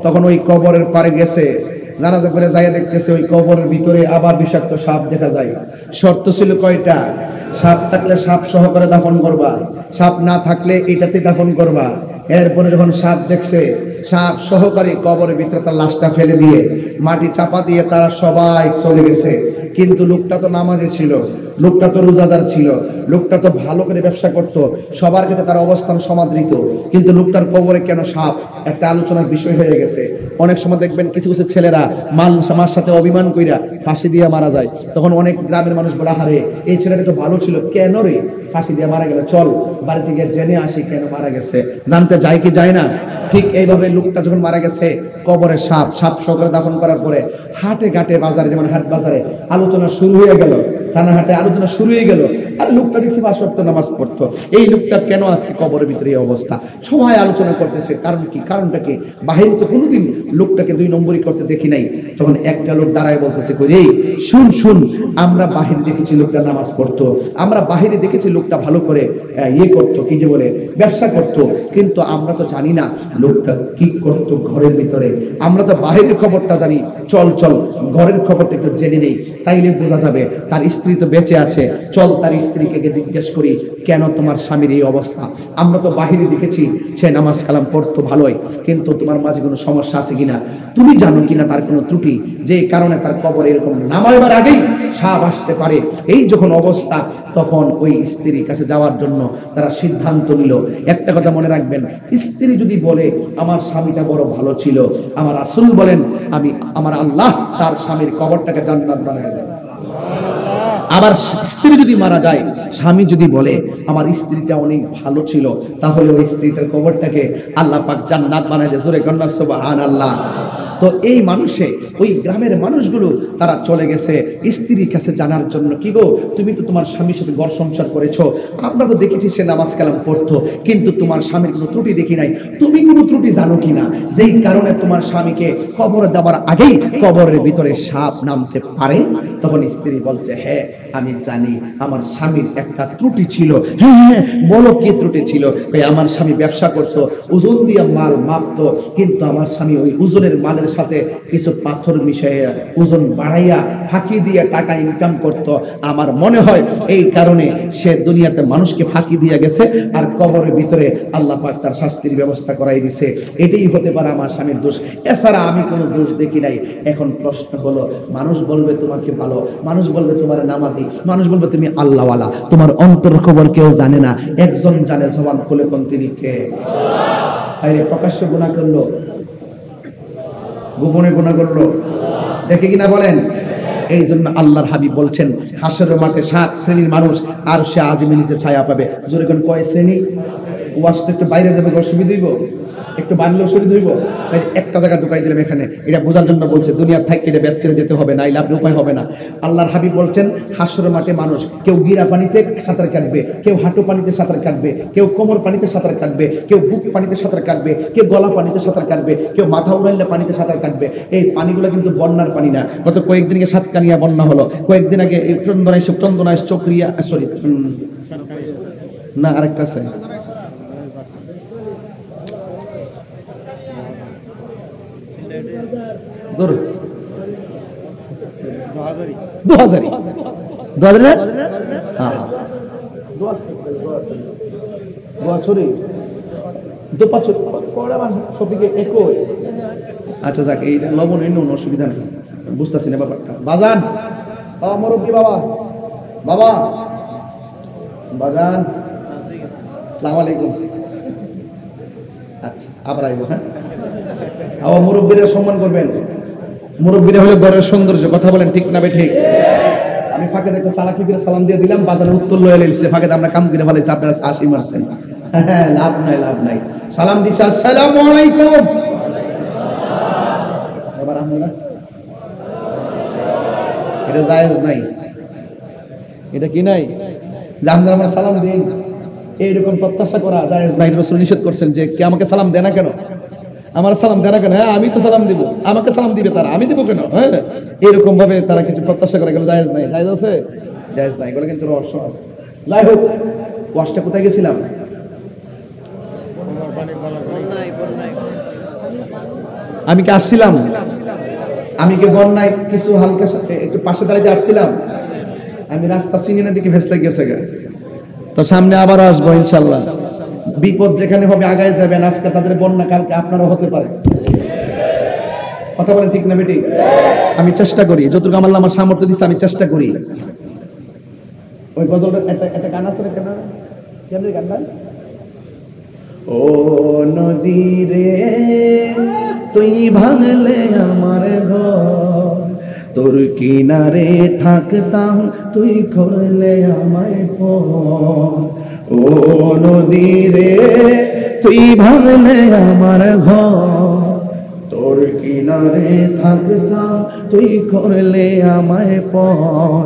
তখন ওই কবরের পারে গেছে, জানাজা করে যাইয়া দেখতেছে ওই কবরের ভিতরে আবার বিষাক্ত সাপ দেখা যায়। শর্ত ছিল কয়টা? সাপ থাকলে সাপ সহকারে দাফন করবা, সাপ না থাকলে এটাতে দাফন করবা। এরপরে যখন সাপ দেখছে, সাপ সহকারে কবরের ভিতরে তার লাশটা ফেলে দিয়ে মাটি চাপা দিয়ে তারা সবাই চলে গেছে। কিন্তু লোকটা তো নামাজে ছিল, লোকটা তো রোজাদার ছিল, লোকটা তো ভালো করে ব্যবসা করত, সবার কাছে তার অবস্থান সমাদৃত। কিন্তু লোকটার কবরে কেন সাপ? একটা আলোচনার বিষয় হয়ে গেছে। অনেক সময় দেখবেন কিছু কিছু ছেলেরা মার সাথে অভিমান কইরা ফাঁসি দিয়ে মারা যায়। তখন অনেক গ্রামের মানুষ বলে, হারে এই ছেলেটা তো ভালো ছিল, কেন রে ফাঁসি দিয়ে মারা গেল? চল বাড়ি থেকে জেনে আসি কেন মারা গেছে, জানতে যায় কি যায় না? ঠিক এইভাবে লোকটা যখন মারা গেছে, কবরে সাপ সহকারে দাফন করার পরে হাটে ঘাটে বাজারে, যেমন হাট বাজারে আলোচনা শুরু হয়ে গেল, থানাহাটে আলোচনা শুরু হয়ে গেল। আর লোকটা দেখছি 5 ওয়াক্ত নামাজ পড়তো, এই লোকটা কেন আজকে কবরের ভিতরে এই অবস্থা? সবাই আলোচনা করতেছে, কারণ কি? কারণটা কি? বাহিরে তো কোনোদিন লোকটাকে 2 নম্বরই করতে দেখি নাই। তখন একটা লোক দাঁড়ায় বলতেছে, কই রে শুন, আমরা বাহিরে দেখেছি লোকটা নামাজ পড়তো, আমরা বাহিরে দেখেছি লোকটা ভালো করে করতো, কি যে বলে ব্যবসা করতো, কিন্তু আমরা তো জানি না লোকটা কি করতো ঘরের ভিতরে। আমরা তো বাহিরের খবরটা জানি, চল ঘরের খবরটা একটু জেনে নেই, তাইলে বোঝা যাবে। তার স্ত্রী তো বেঁচে আছে, চল তার স্ত্রীকে জিজ্ঞেস করি, কেন তোমার স্বামীর এই অবস্থা? আমরা তো বাহিরে দেখেছি সে নামাজ কালাম পড়তো ভালোই, কিন্তু তোমার মাঝে কোনো সমস্যা আছে কিনা, তুমি জানো কিনা তার কোনো ত্রুটি, যে কারণে তার কবর এরকম নামাইবার আগেই সাপ আসতে পারে। এই যখন অবস্থা, তখন ওই স্ত্রীর কাছে যাওয়ার জন্য তারা সিদ্ধান্ত নিল। একটা কথা মনে রাখবেন, স্ত্রী যদি বলে আমার স্বামীটা বড় ভালো ছিল, আমার রাসূল বলেন আমার আল্লাহ তার স্বামীর কবরটাকে জান্নাত বানায় দেয়। আবার স্ত্রী যদি মারা যায়, স্বামী যদি বলে আমার স্ত্রীটা অনেক ভালো ছিল, তাহলে ওই স্ত্রীটার কবরটাকে আল্লাহ পাক জান্নাত বানায় দেয়। জোরে কন্যা সুবহানাল্লাহ। তো এই মানুষে, ওই গ্রামের মানুষগুলো তারা চলে গেছে স্ত্রীর কাছে জানার জন্য, কি গো তুমি তো তোমার স্বামীর সাথে ঘর সংসার করেছো, আমরা তো দেখেছি সে নামাজ কালাম পড়তো, কিন্তু তোমার স্বামীর কোনো ত্রুটি দেখি নাই, তুমি কোনো ত্রুটি জানো কিনা যেই কারণে তোমার স্বামীকে কবর দেওয়ার আগেই কবরের ভিতরে সাপ নামতে পারে? তখন স্ত্রী বলছে, হ্যাঁ আমি জানি আমার স্বামীর একটা ত্রুটি ছিল। হ্যাঁ হ্যাঁ, বলো কি ত্রুটি ছিল? আমার স্বামী ব্যবসা করত, ওজন দিয়ে মাল মাপতো, কিন্তু আমার স্বামী ওই ওজনের মালের সাথে কিছু পাথর মিশাইয়া ওজন বাড়াইয়া ফাঁকি দিয়ে টাকা ইনকাম করত। আমার মনে হয় এই কারণে সে দুনিয়াতে মানুষকে ফাঁকি দিয়ে গেছে, আর কবরের ভিতরে আল্লাহ পাক তার শাস্তির ব্যবস্থা করাই দিছে। এটাই হতে পারে আমার স্বামীর দোষ, এছাড়া আমি কোনো দোষ দেখি নাই। এখন প্রশ্ন হলো, মানুষ বলবে তোমাকে ভালো, মানুষ বলবে তোমার নামাজি, মানুষ বলবে তুমি আল্লাহওয়ালা, তোমার অন্তর খবর কেউ জানে না, একজন জানে, জবান খুলে কোন, তিনি কে? তাই প্রকাশ্য গুনাহ করলো, গোপনে গুনাহ করলো, দেখে কিনা বলেন? এই জন্য আল্লাহর হাবিব বলছেন, হাসরের মাঠে 7 শ্রেণীর মানুষ আরশে আজিমের নিচে ছায়া পাবে। জোরে কোন কয় শ্রেণী? ওয়াজ তো একটু বাইরে যাবে, অসুবিধা হইব, একটু বাড়লে অসুবিধা হইব, তাই একটা জায়গা ঢুকাই দিলাম এখানে, এটা বোঝার জন্য বলছে। দুনিয়া থেকে এটা ব্যাত করে যেতে হবে, নাইলে আপনি উপায় হবে না। আল্লাহর হাবিব বলছেন, হাসরের মাঠে মানুষ কেউ গিরা পানিতে সাঁতার কাটবে, কেউ হাঁটু পানিতে সাঁতার কাটবে, কেউ কোমর পানিতে সাঁতার কাটবে, কেউ বুক পানিতে সাঁতার কাটবে, কেউ গলা পানিতে সাঁতার কাটবে, কেউ মাথা উড়াইলে পানিতে সাঁতার কাটবে। এই পানিগুলো কিন্তু বন্যার পানি না। গত কয়েকদিন আগে সাতকানিয়া বন্যা হলো, কয়েকদিন আগে চন্দনায় চক্রিয়া, সরি না, আরেকটা আছে, আচ্ছা যাক, এই লবণ অন্য অসুবিধা নেই, বুঝতেছি না ব্যাপারটা। বাজান, মুরব্বী বাবা, বাবা বাজান, আসসালামু আলাইকুম। আচ্ছা, আবার আইব। হ্যাঁ, আবার মুরব্বীরা সম্মান করবেন, মুরব্বীরা হলে বড় সৌন্দর্য। কথা বলেন ঠিক না বে ঠিক? আমি ফাঁকে একটা সালাকি করে সালাম দিয়ে দিলাম, বাজারে উত্তর লয়ে লইছে, ফাঁকে আমরা কাম করে ফেলাইছি, আপনারা হাসি মারছেন। হ্যাঁ, লাভ নাই, লাভ নাই। সালাম দিছে, আসসালামু আলাইকুম। এবার আমরা এটা জায়েজ নাই, এটা কি নাই যে আমরা আমার সালাম দিই, এইরকম প্রত্যাশা করা জায়েজ নাই। রাসূল নিষেধ করছেন যে কে আমাকে সালাম দেয় না কেন, আমার সালাম দেয় না কেন, হ্যাঁ আমি তো সালাম দিব, আমাকে সালাম দিবে তারা, আমি দিব কেন? হ্যাঁ, এরকম ভাবে তারা কিছু প্রত্যাশা করে গেল, জায়েজ নাই। জায়েজ আছে? জায়েজ নাই, এগুলো কিন্তু রহস্য আছে। যাই হোক, ওয়াজটা কোথায় গেছিলাম? আমি কি আসছিলাম? আমি কি বন্যায় কিছু হালকা একটু পাশে দাঁড়াইতে আসছিলাম? আমি রাস্তা চিনি না, দিকে ভেসতে গেছে, তো সামনে আবার আসবো ইনশাল্লাহ। বিপদ যেখানে হবে আগায় যাবেন। আজকে তাদের বন্যা, কালকে আপনারও হতে পারে। কথা বলেন ঠিক না বেটি? আমি চেষ্টা করি, যতটুকু আমার সামর্থ্য দিচ্ছে আমি চেষ্টা করি। ওই গজলটা একটা গান আছে না, কেমন গান? ও নদী রে তুই ভাঙলে আমার ঘর, তোর কিনারে থাকতাম তুই করলে আমায় পর। ও নদী রে তুই ভাঙলে আমার ঘর, তোর কিনারে থাকতাম তুই করলে আমায় পর।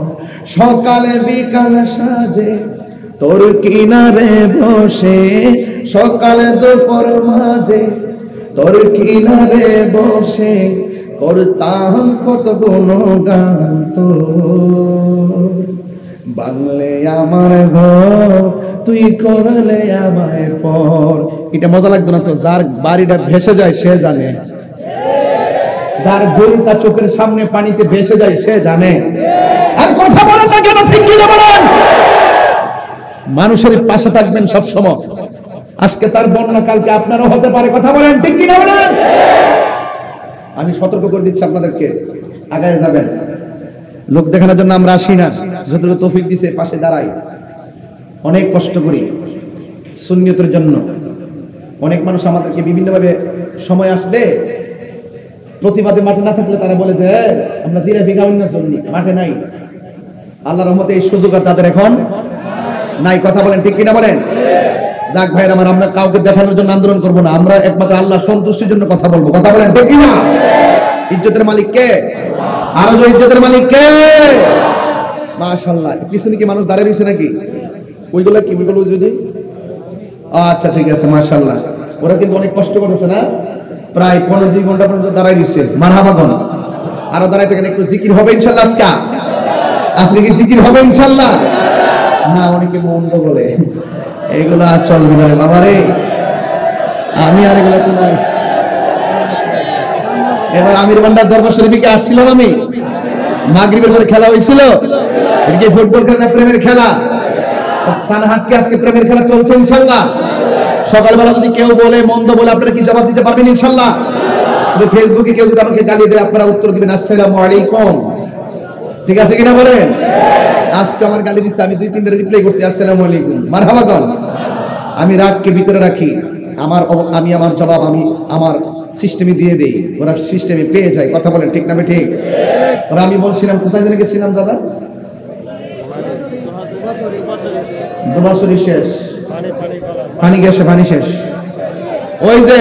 সকালে বিকাল সাজে তোর কিনারে বসে, সকালে দুপুর মাঝে তোর কিনারে বসে করতাম কত গুণগান তোর। বাংলে আমার ঘর তুই করলে আমায় পর। এটা মজা লাগতো না তো? যার বাড়িটা ভেসে যায় সে জানে, যার গরুটা চোখের সামনে পানিতে ভেসে যায় সে জানে। আর কথা বলেন না কেন? ঠিক কি বলেন? মানুষের পাশে থাকবেন সব সময়। আজকে তার বন্যা, কালকে আপনারও হতে পারে। কথা বলেন ঠিক কি বলেন? আমি সতর্ক করে দিচ্ছি আপনাদেরকে, আগায় যাবেন। লোক দেখানোর জন্য আমরা আসি না, যতটুকু তৌফিক দিছে পাশে দাঁড়াই। অনেক কষ্ট করি সুন্নিয়তের জন্য। অনেক মানুষ আমাদেরকে বিভিন্নভাবে সময় আসলে প্রতিবাদে মাঠে না থাকলে তারা বলে যে আমরা জিরাফি খাওয়াই না, সুন্নি মাঠে নাই। আল্লাহর রহমতে এই সুযোগ আর তাদের এখন নাই। কথা বলেন ঠিক কিনা বলেন? যাক ভাইরা আমার, আমরা কাউকে দেখানোর জন্য আন্দোলন করব না, আমরা একমাত্র আল্লাহ সন্তুষ্টির জন্য কথা বলবো। কথা বলেন ঠিক কিনা? ইজ্জতের মালিক কে? আরো জোরে, ইজ্জতের মালিক কে? মাশাআল্লাহ। পিছনে কি মানুষ দাঁড়িয়ে রয়েছে নাকি? ওইগুলা কি? ওইগুলো যদি আচ্ছা ঠিক আছে, মাশাআল্লাহ। ওরা কিন্তু অনেক কষ্ট করেছে না? প্রায় 15-2 ঘন্টা পর্যন্ত দাঁড়াই রয়েছে। মারহাবা গণ, আরো দাঁড়াই থাকেন, একটু জিকির হবে ইনশাআল্লাহ। আজকে আজকে কি জিকির হবে ইনশাআল্লাহ? না, অনেকে মন্দ বলে এগুলা চলবে না বাবারে, আমি আর এগুলা তো নাই। এবার আমির বান্ডার দরবার শরীফে আসছিলাম আমি, মাগরিবের পরে খেলা হয়েছিল, এটা কি ফুটবল খেলা না প্রেমের খেলা? তানহাটকে আজকে প্রেমের খেলা চলছে ইনশাআল্লাহ। সকালবেলা যদি কেউ বলে মন্দ বলে আপনারা কি জবাব দিতে পারবেন ইনশাআল্লাহ? ফেসবুকে কেউ যদি আমাকে গালি দেয় আপনারা উত্তর দিবেন আসসালামু আলাইকুম, ঠিক আছে কিনা বলেন? আজকে আমার গালি দিচ্ছে, আমি 2-3টা রিপ্লাই করছি আসসালামু আলাইকুম, মারহাবা গন। আমি রাগকে ভিতরে রাখি, আমি আমার জবাব আমি আমার সিস্টেমে দিয়ে দেই, ওরা সিস্টেমে পেয়ে যায়। কথা বলেন ঠিক না ঠিক? তবে আমি বলছিলাম কোথায় যেন গেছিলাম দাদা, দুবাসরি শেষ, পানি গেছে, পানি শেষ, ওই যে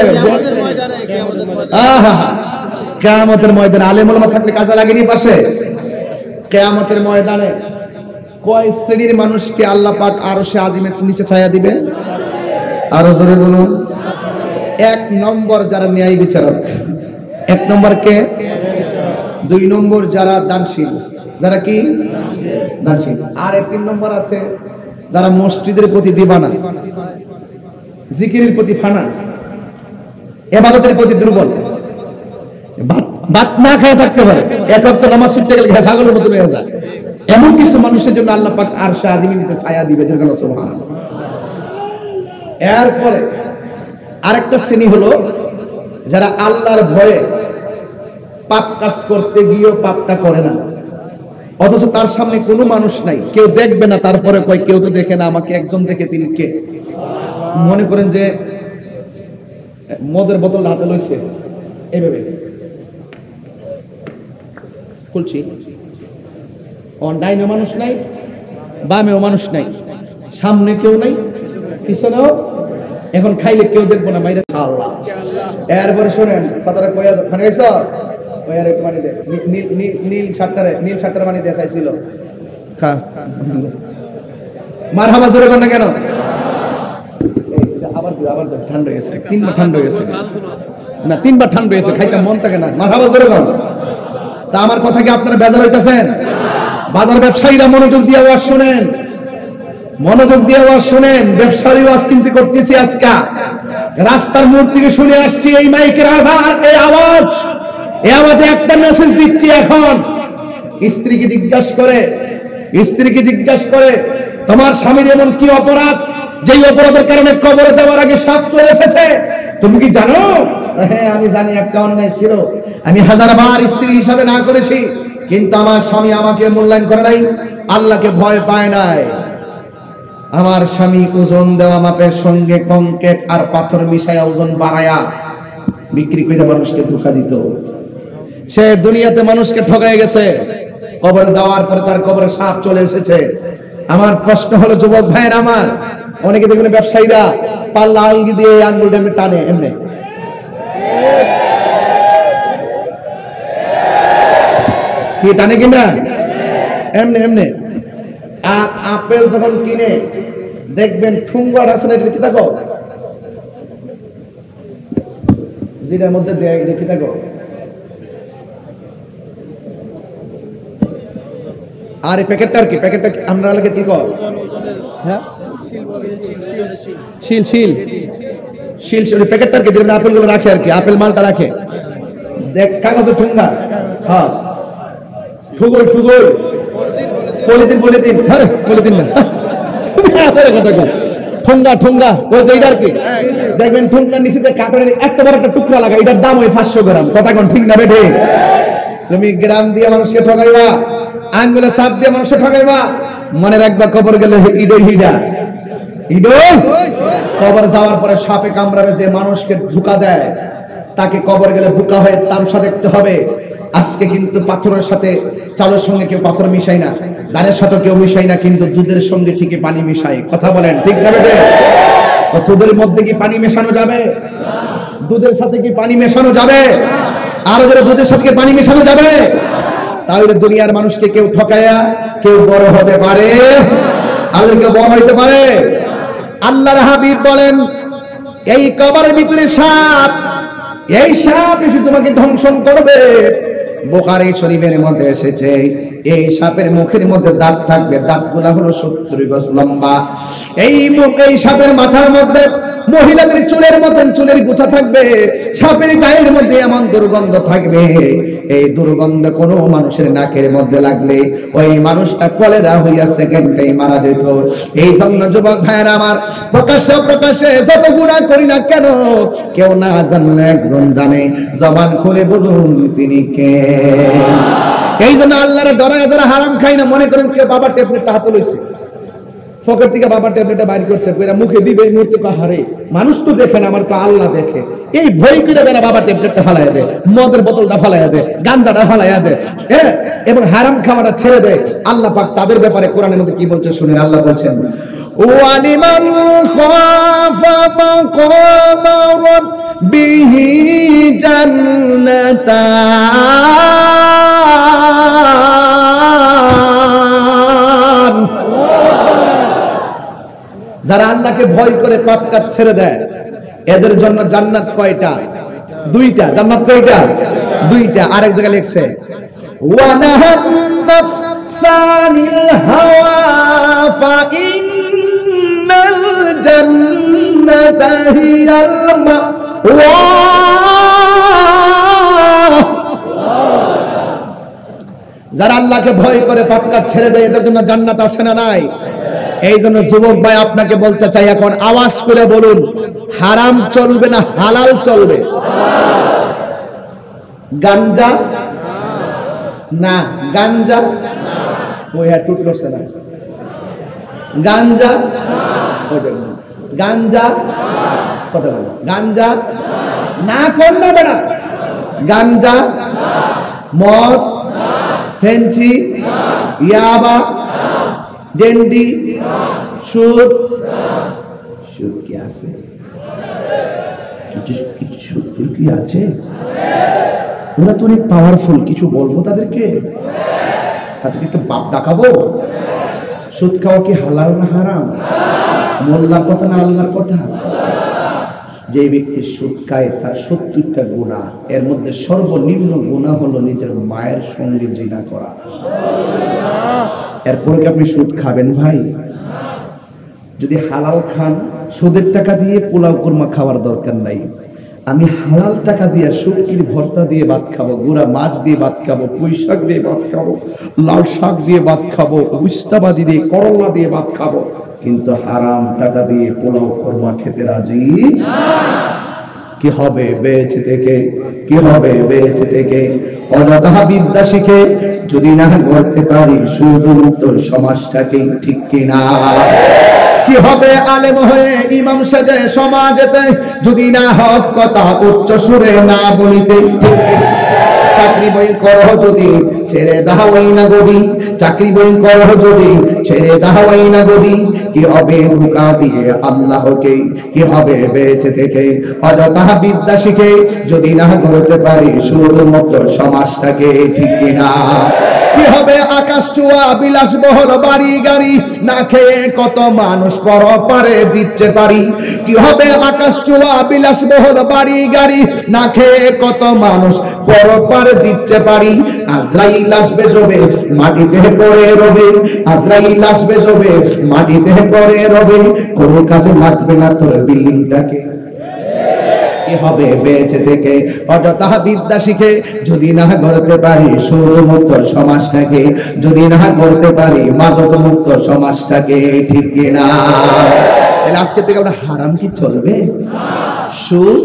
কিয়ামতের ময়দানে আলেম ওলামা থাকলে কাজে লাগেনি পাশে। কিয়ামতের ময়দানে কয় শ্রেণীর মানুষকে আল্লাহ পাক আরশে আজিমের নিচে ছায়া দিবে? আরো জোরে বলুন। 1 নম্বর যারা ন্যায় বিচারক, 1 নম্বর কে? 2 নম্বর যারা দানশীল, যারা কি দানশীল। আর 3 নম্বর আছে যারা মসজিদের প্রতি দিবানা, জিকিরের প্রতি ফানা, ইবাদতের প্রতি দুর্বল, ভাত না খেয়ে থাকতে পারে, এক ওয়াক্ত নামাজ ছুটতে গেলে পাগলের মতো হয়ে যায়। এমন কিছু মানুষের জন্য আল্লাহ পাক আরশে আজিমের নিচে ছায়া দিবে, যেরকম সুবহানাল্লাহ। এরপরে আরেকটা শ্রেণী হলো যারা আল্লাহর ভয়ে পাপ কাজ করতে গিয়েও পাপটা করে না, অথচ তার সামনে কোনো মানুষ নাই, কেউ দেখবে না, তারপরে কয় কেউ তো দেখে না আমাকে, একজন দেখে তিনি কে? মনে করেন যে মদের বোতল হাতে লইছে এইভাবে খুলছি, ডাইনেও মানুষ নাই, বামেও মানুষ নাই, সামনে কেউ নাই, পিছনেও, এখন খাইলে কেউ দেখবো না, মাইরা আল্লাহ। এরপরে শোনেন কথাটা কইয়া মানে গেছ কইয়ার একটু পানি দে, নীল শার্টটারে পানি দিয়ে চাইছিল, খা মারহাবা জোরে কর না কেন? আবার ঠান্ডা হয়ে গেছে, 3বার ঠান্ডা হয়ে গেছে না, 3বার ঠান্ডা হয়েছে, খাইতে মন থাকে না, মারহাবা জোরে কর। তা আমার কথা কি আপনারা বেজার হইতেছেন? বাজার ব্যবসায়ীরা মনোযোগ দিয়ে আওয়াজ শুনেন, মনোযোগ দিয়ে আওয়াজ শুনেন, ব্যবসায়ী আওয়াজ কিনতে করতেছি আজকে, রাস্তার মোড় থেকে শুনে আসছি এই মাইকের আওয়াজ, এই আওয়াজে একটা মেসেজ দিচ্ছি। এখন স্ত্রীকে জিজ্ঞাসা করে তোমার স্বামীর এমন কি অপরাধ যেই অপরাধের কারণে কবরে দেওয়ার আগে সাপ চলে এসেছে, তুমি কি জানো? হ্যাঁ আমি জানি, একটা অন্যায় ছিল, আমি 1000বার স্ত্রী হিসাবে না করেছি, কিন্তু আমার স্বামী আমাকে মূল্যায়ন করে নাই, আল্লাহকে ভয় পায় নাই। আমার স্বামী ওজন দেওয়া মাপের সঙ্গে কংক্রিট আর পাথর মিশায়া ওজন বাড়ায়া বিক্রি করে মানুষকে ধোঁকা দিত। সে দুনিয়াতে মানুষকে ঠকায় গেছে, কবরে যাওয়ার পরে তার কবরে সাপ চলে এসেছে। আমার প্রশ্ন হলো যুবক ভাইয়ের, আমার অনেকে দেখবেন ব্যবসায়ীরা পাল্লা আলগি দিয়ে আঙ্গুলটা এমনি টানে, এমনি কি টানে কিনা, এমনি আর আপেল যখন কিনে দেখবেন ঠুঙ্গার আছে না, লিখে থাকো, যেটার মধ্যে লিখে থাকো, আর এই প্যাকেটটা কি, প্যাকেটটা আমরা লাগে কি কর, হ্যাঁ শিল শিল শিল শিল প্যাকেটটা কি, যেটা আপেল গুলো রাখে আর কি, আপেল মালটা রাখে, দেখ কাগজের ঠুঙ্গা, হ্যাঁ ঠুগোই পলিথিন আরে পলিথিন না, তুমি আসলে কথা কও, ঠুঙ্গা ওই যে এইটার কি, দেখবেন ঠুঙ্গার নিচেতে কাপড়ের এত বড় একটা টুকরা লাগা, এটার দাম ওই 500 গ্রাম। কথা কোন ঠিক না বেঠে? তুমি গ্রাম দিয়ে মানুষকে ঠকাইবা, আঙ্গুলে চাপ দিয়ে মানুষকে ঠকাইবা, মনে রাখবা কবর গেলে ইডো কবর যাওয়ার পরে সাপে কামড়াবে, যে মানুষকে ধোঁকা দেয় তাকে কবর গেলে বোকা হয়ে তামসা দেখতে হবে। আজকে কিন্তু পাথরের সাথে চালের সঙ্গে কেউ পাথর মিশাই না, ধানের সাথে কেউ মিশাই না, কিন্তু দুধের সঙ্গে ঠিকই পানি মিশাই। কথা বলেন ঠিক না বেটে? দুধের মধ্যে কি পানি মেশানো যাবে? দুধের সাথে কি পানি মেশানো যাবে? আরো যারা দুধের সাথে পানি মেশানো যাবে? তাহলে দুনিয়ার মানুষকে কেউ ঠকায়া কেউ বড় হতে পারে, আর কেউ বড় হইতে পারে। আল্লাহর হাবিব বলেন, এই কবরের ভিতরে সাপ, এই সাপ এসে তোমাকে ধ্বংস করবে, বুখারী শরীফের মধ্যে এসেছে এই সাপের মুখের মধ্যে দাঁত থাকবে, দাঁতগুলা হলো 70 গজ লম্বা। এই সাপের মাথার মধ্যে মহিলাদের চুলের মতন চুলের গোছা থাকবে। সাপের গায়ের মধ্যে এমন দুর্গন্ধ থাকবে, এই দুর্গন্ধ কোনো মানুষের নাকের মধ্যে লাগলে ওই মানুষটা কলেরা হইয়া সেকেন্ডেই মারা যেত। এই জন্য যুবক ভাইয়েরা আমার, প্রকাশ্যে যত গুনাহ করি না কেন, কেউ না জানলে একজন জানে। জবান খুলে বলুন তিনি কে। এই জন্য আল্লাহর ডরায় যারা হারাম খায় না, মনে করেন কেউ বাবার ট্যাবলেটটা হাতে লইছে, পকেট থেকে বাবার ট্যাবলেটটা বাইর করছে, কইরা মুখে দিবে, এই মুহূর্তে হারে মানুষ তো দেখে না, আমার তো আল্লাহ দেখে। এই ভয় করে যারা বাবার ট্যাবলেটটা ফালাইয়া দেয়, মদের বোতলটা ফালাইয়া দেয়, গাঞ্জাটা ফালাইয়া দেয়, এবং হারাম খাওয়াটা ছেড়ে দেয়, আল্লাহ পাক তাদের ব্যাপারে কোরআনের মধ্যে কি বলছে শুনেন। আল্লাহ বলছেন, ওয়ালিমান খাফা মাকামা রাব্বিহি জান্নাতান। যারা আল্লাহকে ভয় করে পাপ কাজ ছেড়ে দেয়, এদের জন্য জান্নাত কয়টা? দুইটা। জান্নাত কয়টা? দুইটা। আরেক জায়গায় লিখছে, ওয়া নাহান নাফসানিল হাওয়া ফা ইন্নাল জান্নাতা হিয়াল মাওয়া। যারা আল্লাহকে ভয় করে পাপ কাজ ছেড়ে দেয়, এদের জন্য জান্নাত আছে না নাই? এই জন্য যুবক ভাই আপনাকে বলতে চাই, এখন আওয়াজ করে বলুন, হারাম চলবে না হালাল চলবে? গাঞ্জা না, গাঞ্জা ওই টুট করছে না, গাঞ্জা গাঞ্জা কথা বলো, গাঞ্জা না কোন না বেড়া, গাঞ্জা, মদ, ফেন্সি, ইয়াবা, ডেন্ডি, সুদ। সুদ কি আছে? কিছু সুদ কি আছে? ওরা তো অনেক পাওয়ারফুল, কিছু বলবো তাদেরকে একটু বাপ ডাকাবো? সুদ খাওয়া কি হালাল না হারাম? মোল্লার কথা না আল্লাহর কথা? যে ব্যক্তি সুদ খায় তার 70টা গুনাহ, এর মধ্যে সর্বনিম্ন গুনাহ হলো নিজের মায়ের সঙ্গে জিনা করা। এরপর কি আপনি সুদ খাবেন ভাই? যদি হালাল খান, সুদের টাকা দিয়ে পোলাও কুরমা খাওয়ার দরকার নাই। আমি হালাল টাকা দিয়ে শুটকির ভর্তা দিয়ে ভাত খাবো, গুড়া মাছ দিয়ে ভাত খাবো, পুঁই শাক দিয়ে ভাত খাবো, লাল শাক দিয়ে ভাত খাবো, উস্তাবাজি দিয়ে, করলা দিয়ে ভাত খাবো, কিন্তু হারাম টাকা দিয়ে পোলাও কুরমা খেতে রাজি না। কি হবে বেঁচে থেকে? কি হবে বেঁচে থেকে? অযথা বিদ্যা শিখে যদি না করতে পারি সুদমুক্ত সমাজটাকে, ঠিক কিনা? কি হবে আলেম হয়ে ইমাম সাজে সমাজেতে যদি না হক কথা উচ্চ সুরে না বলিতে, ঠিক কিনা? চাকরি বই করো যদি ছেড়ে দাওয়াই না গদি, চাকরি বই করো যদি ছেড়ে দাওয়াই না গদি, কি হবে ধোঁকা দিয়ে আল্লাহকে? কি হবে বেঁচে থেকে? অযথা বিদ্যা শিখে যদি না করতে পারি সুদমুক্ত সমাজটাকে, ঠিক কিনা? কি হবে আকাশ চুয়া বিলাসবহুল বাড়ি গাড়ি না খেয়ে কত মানুষ পরপারে দিতে পারি? কি হবে আকাশ চুয়া বিলাসবহুল বাড়ি গাড়ি না খেয়ে কত মানুষ পরপারে দিতে পারি? আজরাইল আসবে যবে মাটিতে পড়ে রবে, আজরাইল আসবে যবে মাটিতে পড়ে রবে, কোনো কাজে লাগবে না তোর বিল্ডিংটাকে। কি হবে বেঁচে থেকে? অযথা বিদ্যা শিখে যদি না করতে পারি সুদমুক্ত সমাজটাকে, যদি না করতে পারি মাদক মুক্ত সমাজটাকে, ঠিক কিনা? তাহলে আজকে থেকে আমরা হারাম কি চলবে? সুদ,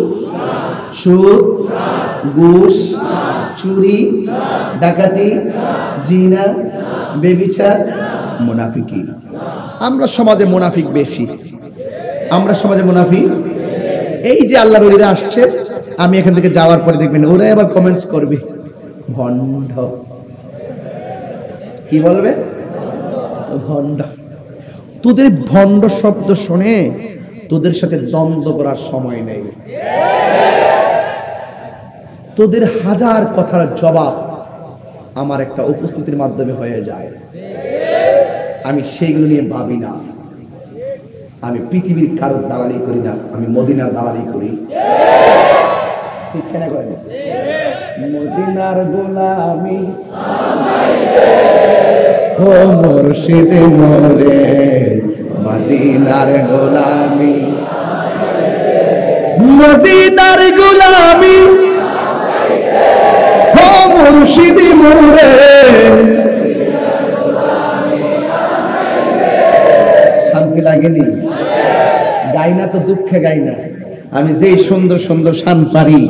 সুদ, ঘুষ, চুরি, ডাকাতি, জিনা, ব্যভিচার, মুনাফিকি। আমরা সমাজে মুনাফিক বেশি, আমরা সমাজে মুনাফিক। এই যে আল্লাহর ওলিরা আসছে, আমি এখান থেকে যাওয়ার পরে দেখবেন ওরা আবার কমেন্টস করবে ভণ্ড। কি বলবে? ভণ্ড। তোদের ভণ্ড শব্দ শুনে তোদের সাথে দ্বন্দ্ব করার সময় নেই। তোদের হাজার কথার জবাব আমার একটা উপস্থিতির মাধ্যমে হয়ে যায়। আমি সেইগুলো নিয়ে ভাবি না। আমি পৃথিবীর কারোর দালালি করি না, আমি মদিনার দালালি করি। ঠিক কেন করেন? মদিনার গোলামি ও মুর্শিদ মোরে, মদিনার গোলামি, মদিনার গোলামি ও মুর্শিদ মোরে। শান্তি লাগেনি? গাই না তো দুঃখে গাই না, আমি যেই সুন্দর সুন্দর শান পারি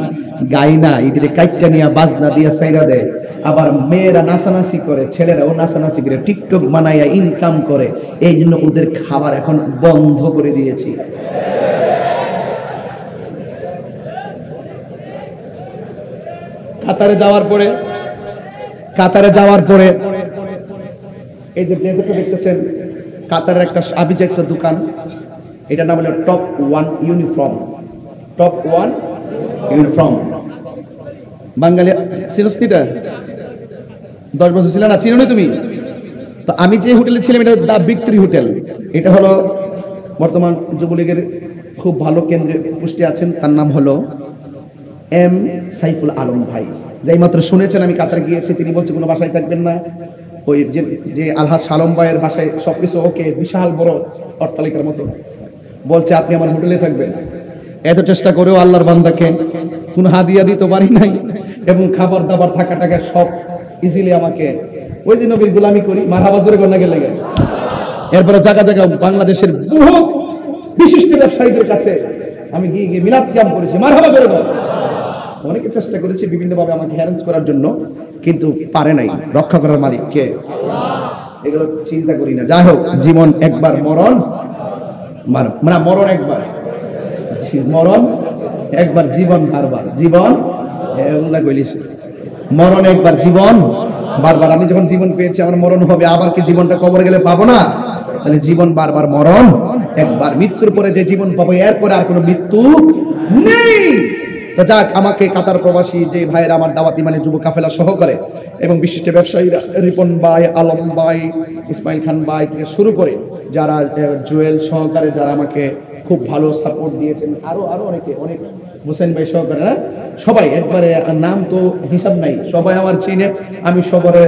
গাই না, এগুলি কাইটটা নিয়ে বাজনা দিয়ে সাইরা দেয়। আবার মেয়েরা নাচানাচি করে, ছেলেরাও নাচানাচি করে, টিকটক বানাইয়া ইনকাম করে। এই জন্য ওদের খাবার এখন বন্ধ করে দিয়েছি। কাতারে যাওয়ার পরে এই যে ব্লেজারটা দেখতেছেন, কাতারের একটা আভিজাত্য দোকান, এটা নাম হলো top one uniform. Top one uniform বাঙালি চিরস্তিটা 10 বছর ছিল না, চিনো না তুমি? তো আমি যে হোটেলে ছিলাম এটা দা ভিক্টরি হোটেল। এটা হলো বর্তমান যুবলীগের খুব ভালো কেন্দ্রে পুষ্টি আছেন, তার নাম হলো এম সাইফুল আলম ভাই। যাই মাত্র শুনেছেন আমি কাতার গিয়েছি, তিনি বলছে কোনো বাসায় থাকবেন না, ওই যে আলহাজ সালম ভাইয়ের বাসায় সবকিছু ওকে, বিশাল বড় অট্টালিকার মতো, বলছে আপনি আমার হোটেলে থাকবেন। এত চেষ্টা করেও আল্লাহর বান্দাকে কোনো হাদিয়া দিতে পারি নাই, এবং খাবার দাবার থাকা টাকা সব ইজিলি আমাকে, ওই যে নবীর গোলামি করি, মারহাবা জোরে গন্না গেলে। এরপরে জায়গা জায়গা বাংলাদেশের বহু বিশিষ্ট ব্যবসায়ীদের কাছে আমি গিয়ে মিলাদ ক্যাম্প করেছি, মারহাবা জোরে গন্না। অনেকে চেষ্টা করেছে বিভিন্নভাবে আমাকে হ্যারাস করার জন্য, কিন্তু পারে নাই। রক্ষা করার মালিক কে? এগুলো চিন্তা করি না। যাই হোক, জীবন একবার, মরণ মরণ একবার, মরণ একবার, জীবন বারবার। জীবন মরণ একবার, জীবন বারবার। আমি যখন জীবন পেয়েছি আমার মরণ হবে, আবার কি জীবনটা কবরে গেলে পাবো না? তাহলে জীবন বারবার, মরণ একবার। মৃত্যুর পরে যে জীবন পাবো, এরপরে আর কোনো মৃত্যু নেই। তো যাক, আমাকে কাতার প্রবাসী যে ভাইয়েরা আমার দাওয়াতি মানে যুব কাফেলা সহকারে এবং বিশিষ্ট ব্যবসায়ীরা, রিপন ভাই, আলম ভাই, ইসমাইল খান ভাই থেকে শুরু করে যারা জুয়েল সহকারে যারা আমাকে খুব ভালো সাপোর্ট দিয়েছেন, আরো অনেকে, অনেক হোসেন ভাই সহকারে, সবাই একবারে নাম তো হিসাব নাই, সবাই আমার চিনে, আমি সবারে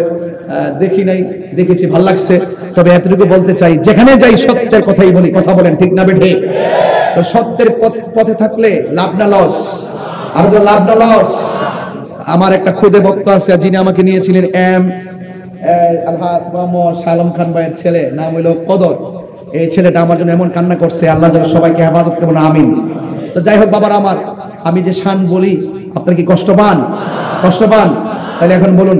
দেখি নাই, দেখেছি, ভালো লাগছে। তবে এতটুকু বলতে চাই, যেখানে যাই সত্যের কথাই বলি, কথা বলেন ঠিক না বেঠে? তো সত্যের পথে থাকলে লাভ না লস, আর লাভ না লস। আমার একটা খুদে ভক্ত আছে যিনি আমাকে নিয়েছিলেন, আলহাজ মোহাম্মদ সালম খান ভাইয়ের ছেলে, নাম হইল কদর। এই ছেলেটা আমার জন্য এমন কান্না করছে, আল্লাহ যেন সবাইকে হেফাজত করুন, আমিন। তো যাই হোক বাবার আমার, আমি যে শান বলি, আপনার কি কষ্ট পান? তাহলে এখন বলুন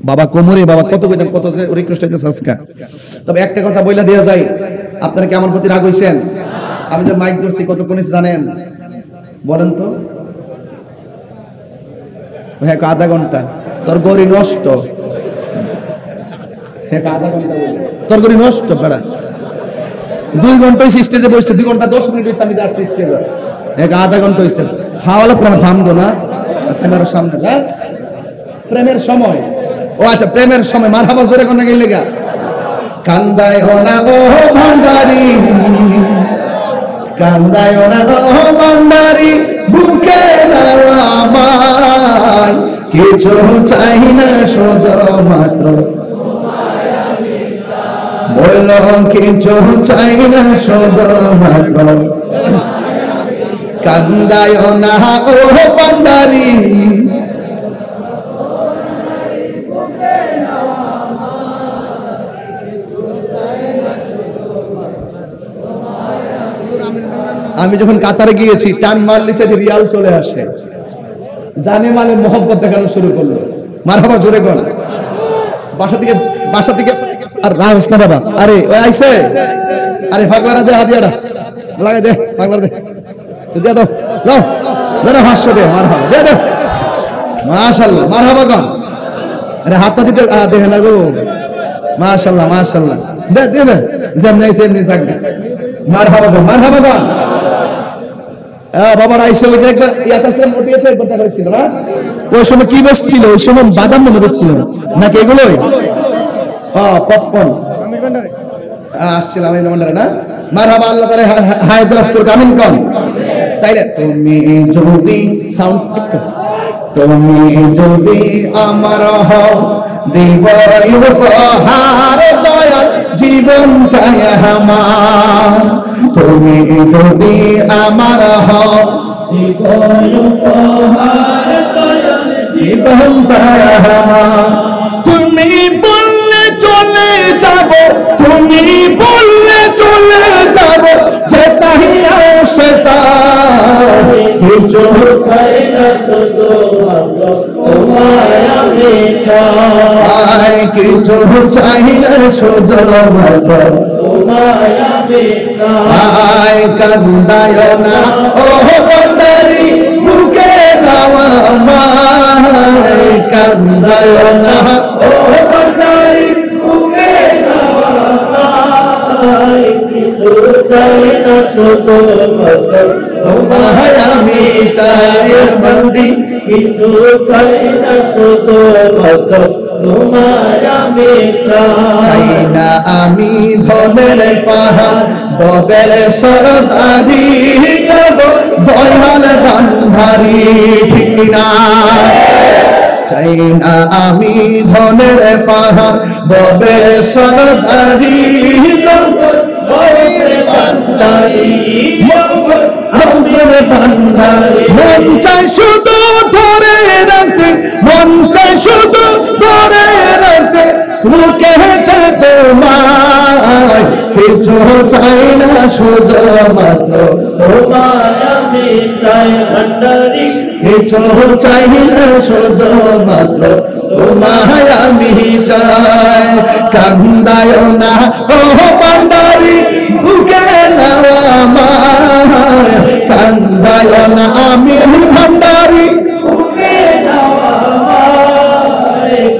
বাবা কোমরে, বাবা কত রিকোয়েস্ট হইতেছে আজকে। তবে একটা কথা বইলা দেয়া যায়, আপনারা কি আমার প্রতি রাগ হইছেন? আমি যে মাইক ধরছি কতক্ষণ জানেন? বলেন তো। হ্যাঁ, আধা ঘন্টা। তোর গড়ি নষ্ট, আধা ঘন্টা তোর গড়ি নষ্ট। বেড়া 2 ঘন্টা স্টেজে বসছে, 2 ঘন্টা 10 মিনিট আমি যাচ্ছি স্টেজে, আধা ঘন্টা হয়েছে। খাওয়ালে প্রেম থামতো না, ক্যামেরার সামনে প্রেমের সময়। ও আচ্ছা, প্রেমের সময় মারহাবা জোরে কোন গেলে গা কান্দায় না ও ভান্ডারি, কান্দায় না ও ভান্ডারি, বুকে নাও আমার, কিছু চাই না শুধু মাত্র বলল, কিছু চাই না শুধু মাত্র, কান্দায় না ও ভান্ডারি। আমি যখন কাতারে গিয়েছি, টান মারলে যে রিয়াল চলে আসে, জানে মালে মোহাম্মত দেখানো শুরু করলো। মারহাবা জোরে গল। বাসা থেকে আর রাহস না বাবা, আরে ওই আইছে, আরে ফাগলারা দে, হাদিয়াটা লাগাই দে, ফাগলারা দে, দিয়ে দাও, দাও দাদা 500 দে, মারহাবা দে দে, মাশাআল্লাহ, মারহাবা গন। আরে হাতটা দিতে দেখে না গো, মাশাআল্লাহ মাশাআল্লাহ, দে দে দে, যেমনি আইছে এমনি যাক, মারহাবা গন, মারহাবা গন। বাবার আইসে ওই একবার ইয়াতাসের মোটিয়েতে একবার দেখা হয়েছিল না? ওই সময় কি বেচছিল? ওই সময় বাদাম মনে বেচছিল নাকি এগুলোই? পপকর্ন আসছিলাম এই ভান্ডারে না। মারহাবা, আল্লাহ তাআলা হায়াত দারাজ করুক, আমিন কোন। তাইলে তুমি যদি সাউন্ড তুমি যদি আমার হও দিব উপহার দয়াল জীবনটাই আমার তুমি যদি আমার হও দিব উপহার দয়াল জীবনটাই আমার তুমি বললে চলে যাব তুমি বললে চলে যাব যেতাই সে তাই কিছু চাই না শুধু তোমায় আমি চাই কিছু চাই না শুধু তোমায় আমি চাই কান্দায় না ও বন্দারি বুকে দেওয়া মায় কান্দায় না ও বন্দারি বুকে দেওয়া মায় কিছু চাই না শুধু তোমায় আমি চাই বন্দি কিছু চাই না শুধু তোমায় আমি চাই না আমি ধনের পাহাড় ববের সরদারি দয়াল বান্ধারি ঠিক না চাই না আমি ধনের পাহাড় ববের সরদারি মন চাই শুধু ধরে রাখতে মন চাই শুধু ধরে রাখতে বুকে তোমায় কিছু চাই না শুধু মাত্র তোমায় আমি চাই ভান্ডারি কিছু চাই না শুধু মাত্র তোমায় আমি চাই কান্দায় না ও ভান্ডারি বুকে নেওয়া মায় কান্দায় না আমি ভান্ডারি বুকে নেওয়া মায়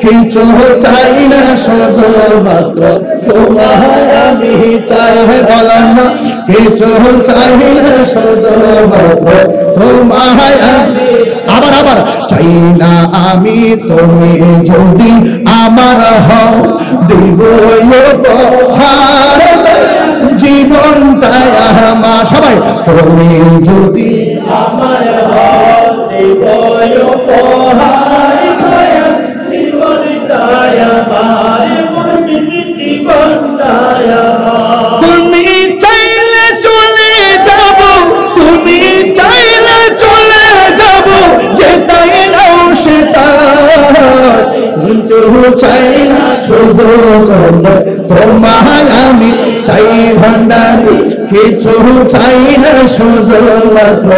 কিছু চাই না শুধু মাত্র তোমায় আমি চাই বলেন না কিছু চাই না শুধু মাত্র তোমায় আমি আবার আবার চাই না আমি তুমি যদি আমার হও দিব উপহার জীবনটাই আমার সবাই তুমি যদি আমার হও দিব উপহার জীবনটাই আমার জীবনটাই আমার তুমি চাইলে চলে যাব তুমি চাইলে চলে যাব যেতাই নাও সেটা কিন্তু চাই না শুধু তোমায় আমি চাই ভান্ডারি কিছু চাই না শুধু মাত্র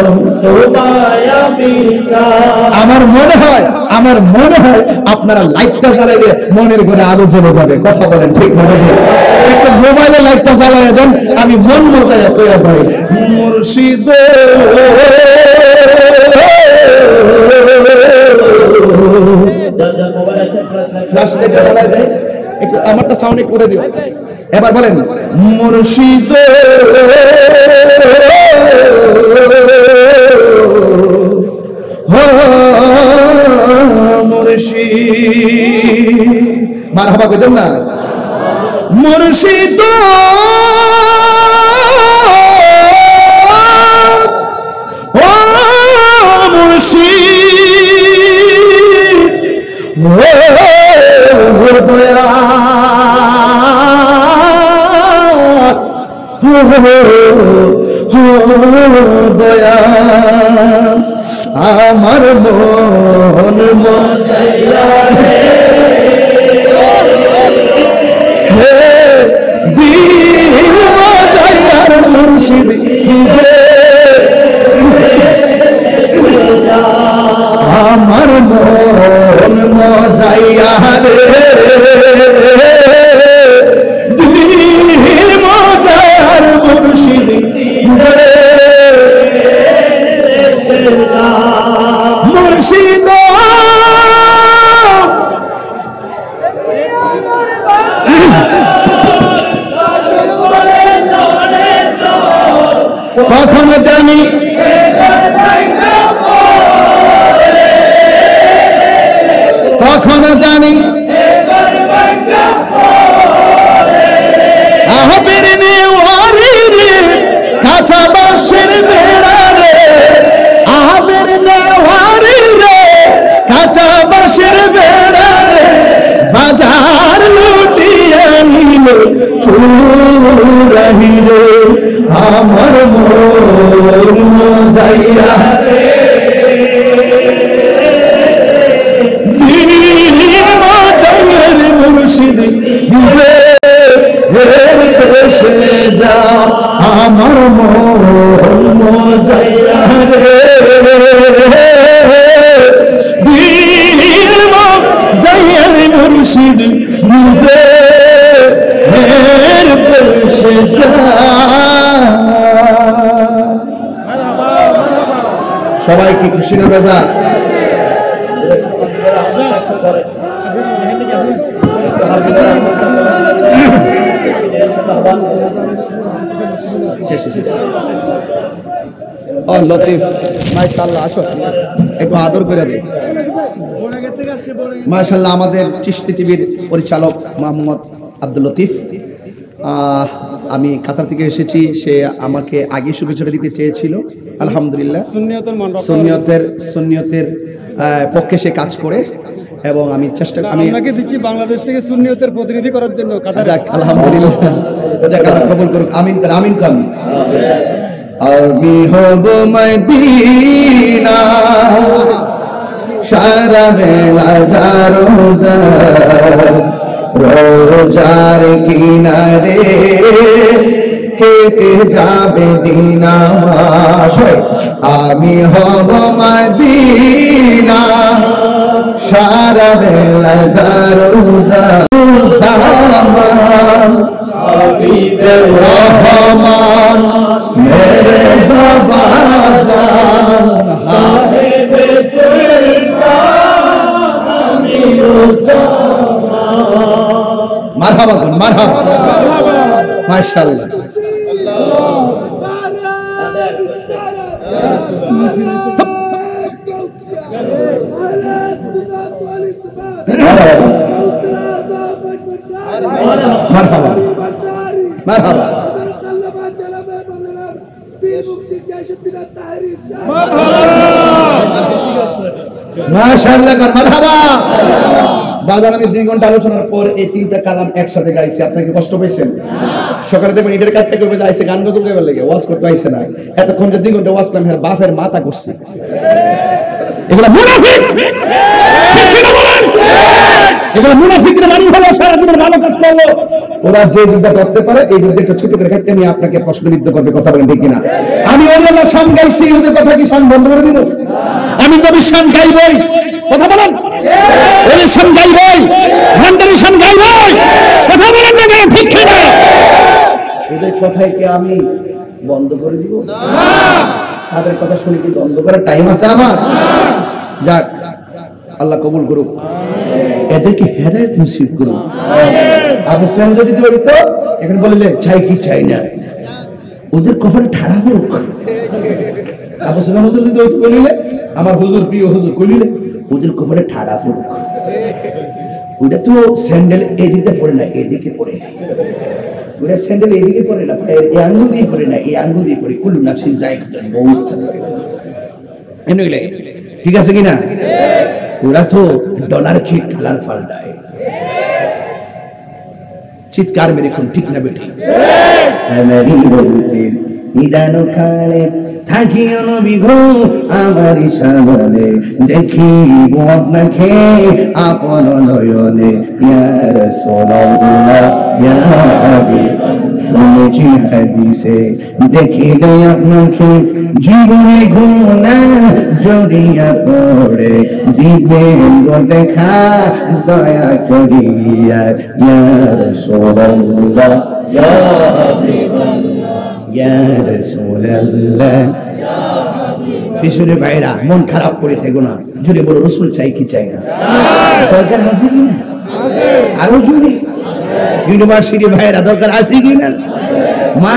তোমায় আমি চাই আমার মনে হয় আপনারা লাইটটা জ্বালাইলে মনের ঘরে আলো জ্বলে যাবে কথা বলেন ঠিক মনে হয় একটু মোবাইলে লাইটটা জ্বালাইয়া দেন আমি মন মজাইয়া কইয়া যাই মুর্শিদ ফ্ল্যাশ লাইট জ্বালাই দেন একটু আমারটা সাউন্ড একটু করে দিও এবার বলেন মুর্শিদ মুর্শিদ মারহাবা কইতেন না মুর্শিদ ও মুর্শিদ দয়া দয়া আমার মন মজাইয়া হে বীর মজাইয়ার মুর্শিদ আমার মন মজাইয়া রে বীর মজাইয়ার মুর্শিদ মুর্শিদ কখনো জানি কখনো জানি আহবের নেওয়ারি রে কাঁচা বাঁশের বেড়া রে দিলে চোরাহিরে আমার মন যাইয়া মুর্শিদ দেশে যা আমার মন যাইয়া রে যাইয়া মুর্শিদ দেশে যা। সবাই কি খুশি না বেজা? লতিফ মাশাআল্লাহ, আসো একটু আদর করে দে। মাশাআল্লাহ, আমাদের চিশতি টিভির পরিচালক মোহাম্মদ আব্দুল লতিফ, আমি কাতার থেকে এসেছি। সে আমাকে আগে শুভেচ্ছা দিতে চেয়েছিল। আলহামদুলিল্লাহ, সুন্নিয়তের পক্ষে সে কাজ করে এবং আমি চেষ্টা আপনাকে দিচ্ছি বাংলাদেশ থেকে সুন্নিয়তের প্রতিনিধি করার জন্য কাতার। আলহামদুলিল্লাহ, যাক আল্লাহ কবুল করুক। আমিন আমিন কাম। আমি হব মদিনা সারা বেলা জারদার রোজার কিনারে কে কে যাবে দিনামাস। আমি হব মদিনা সারা বেলা জারদার সালাম রহমান মেরে বাবা জান সাহেবে সুলতান আমি মারহাবা মারহাবা মাশাআল্লাহ। মারহাবা মারহাবা মাশাআল্লাহ মারহাবা। বাজার আমি 2 ঘন্টা আলোচনার পর এই 3টা কালাম একসাথে গাইছি। আপনাকে কষ্ট পাইছেন? সকালে দেখবেন ইটের কাটতে করবে যাইছে গান গজল গাইবার লাগে, ওয়াজ করতে আইছে না। এতক্ষণ যে 2 ঘন্টা ওয়াজ করলাম, এর বাপের মাথা করছে। এগুলা মুনাফিক, ঠিক কি না বলেন? এগুলা মুনাফিকরা মানি হলো, সারা জীবন ভালো কাজ করলো। ওরা যে যুদ্ধ করতে পারে এই যুদ্ধকে ছোট করে কাটতে আমি আপনাকে প্রশ্নবিদ্ধ করবে, কথা বলেন ঠিক কিনা? আমি ওই আল্লাহর শান গাইছি, ওদের কথা কি শান বন্ধ করে দিব? আমি নবীর শান গাইবই, কথা বলেন। ওদের শান গাইবই, ভান্ডারের শান গাইবই, কথা বলেন না কেন, ঠিক কিনা? ওদের কথাই কি আমি বন্ধ করে দিব? না, তাদের কথা শুনে কি বন্ধ করার টাইম আছে আমার? যাক, আল্লাহ কবুল করুক, এদেরকে হেদায়েত নসিব করুক। আবু সুফিয়ান যদি হইতো এখন বললে চাই কি চাই না, ওদের কপালে ঠাড়া হোক। আবু সুফিয়ান যদি হইতো বলিলে আমার হুজুর প্রিয় হুজুর কইলে ওদের কপালে ঠাড়া হোক। ওটা তো স্যান্ডেল এদিকে পড়ে না, এদিকে পড়ে। ওরা স্যান্ডেল এদিকে পড়ে না, এই আঙ্গুল দিয়ে পড়ে না, এই আঙ্গুল দিয়ে পড়ে। কুল্লু নাফসিন যায়কাতুল মউত। এমনি ঠিক আছে কিনা? ওরা তো ডলার কি কালার পাল্টায়। চিৎকার মেরে কোন ঠিক না বেটি? আমারই বলতে নিদান কালে থাকিও নবী গো আমারই সামনে, দেখিব আপনাকে আপন নয়নে। ইয়া রাসূলুল্লাহ ইয়া হাবিবাল্লাহ, শুনেছি হাদিসে দেখিলে আপনাকে জীবনে গুনাহ জড়িয়া পড়ে, দিবেন গো দেখা দয়া করিয়া। ইয়া রাসূলুল্লাহ ইয়া হাবিবাল্লাহ ইয়া রাসূলুল্লাহ। ফিসুরে ভাইরা মন খারাপ করে থেকো না, জুড়ে বলো রসুল চাই কি চাই না? দরকার আছে কি না? আরো জুড়ে ইউনিভার্সিটি ভাইরা দরকার আছে কি না? মা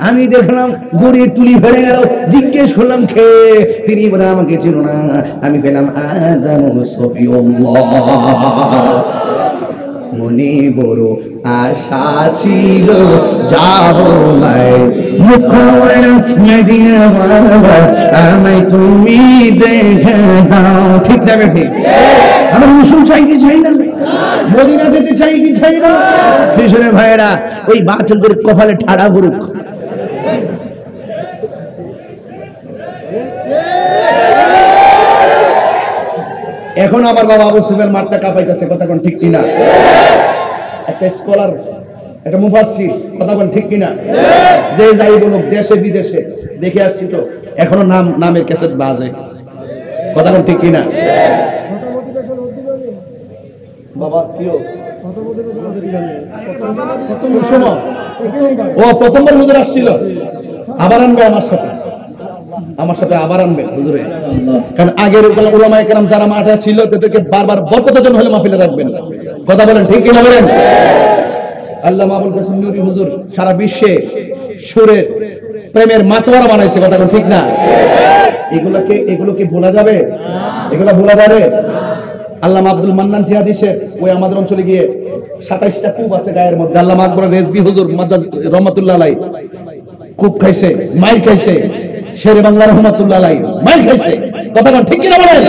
আমি দেখলাম গড়িয়ে তুলি ফেলে গেল, জিজ্ঞেস করলাম খে, তিনি বলে আমাকে চিনো না। আমি পেলাম আদম সফিউল্লাহ। মনে বড় আশা ছিল যাব মদিনা, আমায় তুমি দেখে দাও। ঠিক না ঠিক? আমার রসুল চাই কি চাই না? মদিনা যেতে চাই কি চাই না? ফিশরে ভাইরা ওই বাতিলদের কপালে ঠাড়া পড়ুক। এখন আমার বাবা আবু সুফিয়ান মাঠটা কাঁপাইতেছে, কথা কোন ঠিক কিনা? একটা স্কলার, একটা মুফাসসির, কথা কোন ঠিক কিনা? যে যাই বলুক দেশে বিদেশে দেখে আসছি তো এখনো নামের ক্যাসেট বাজে, কথা কোন ঠিক কিনা? বাবা কিও ও প্রথমবার হুজুর আসছিল, আবার আনবে আমার সাথে আবার আনবে হুজুরে, কারণ আগের উলামায়ে কেরাম যারা মাঠে ছিল তাদেরকে বারবার বরকতের জন্য হলে মাহফিলে রাখবেন, কথা বলেন ঠিক কিনা বলেন? আল্লামা আবুল কাসেম নূরী হুজুর সারা বিশ্বে সুরের প্রেমের মাতোয়ারা বানাইছে, কথা বলেন ঠিক না? এগুলোকে ভোলা যাবে? এগুলা ভোলা যাবে? আল্লামা আব্দুল মান্নান জিহাদি শেখ ওই আমাদের অঞ্চলে গিয়ে 27টা কূপ আছে গায়ের মধ্যে, আল্লামা আকবর রেজভী হুজুর মাদ্দাজ রহমাতুল্লাহ আলাইহি কূপ খাইছে, মাইর খাইছে, শেরে বাংলা রহমাতুল্লাহ আলাইহি মাইর খাইছে, কথা বলেন ঠিক কিনা বলেন?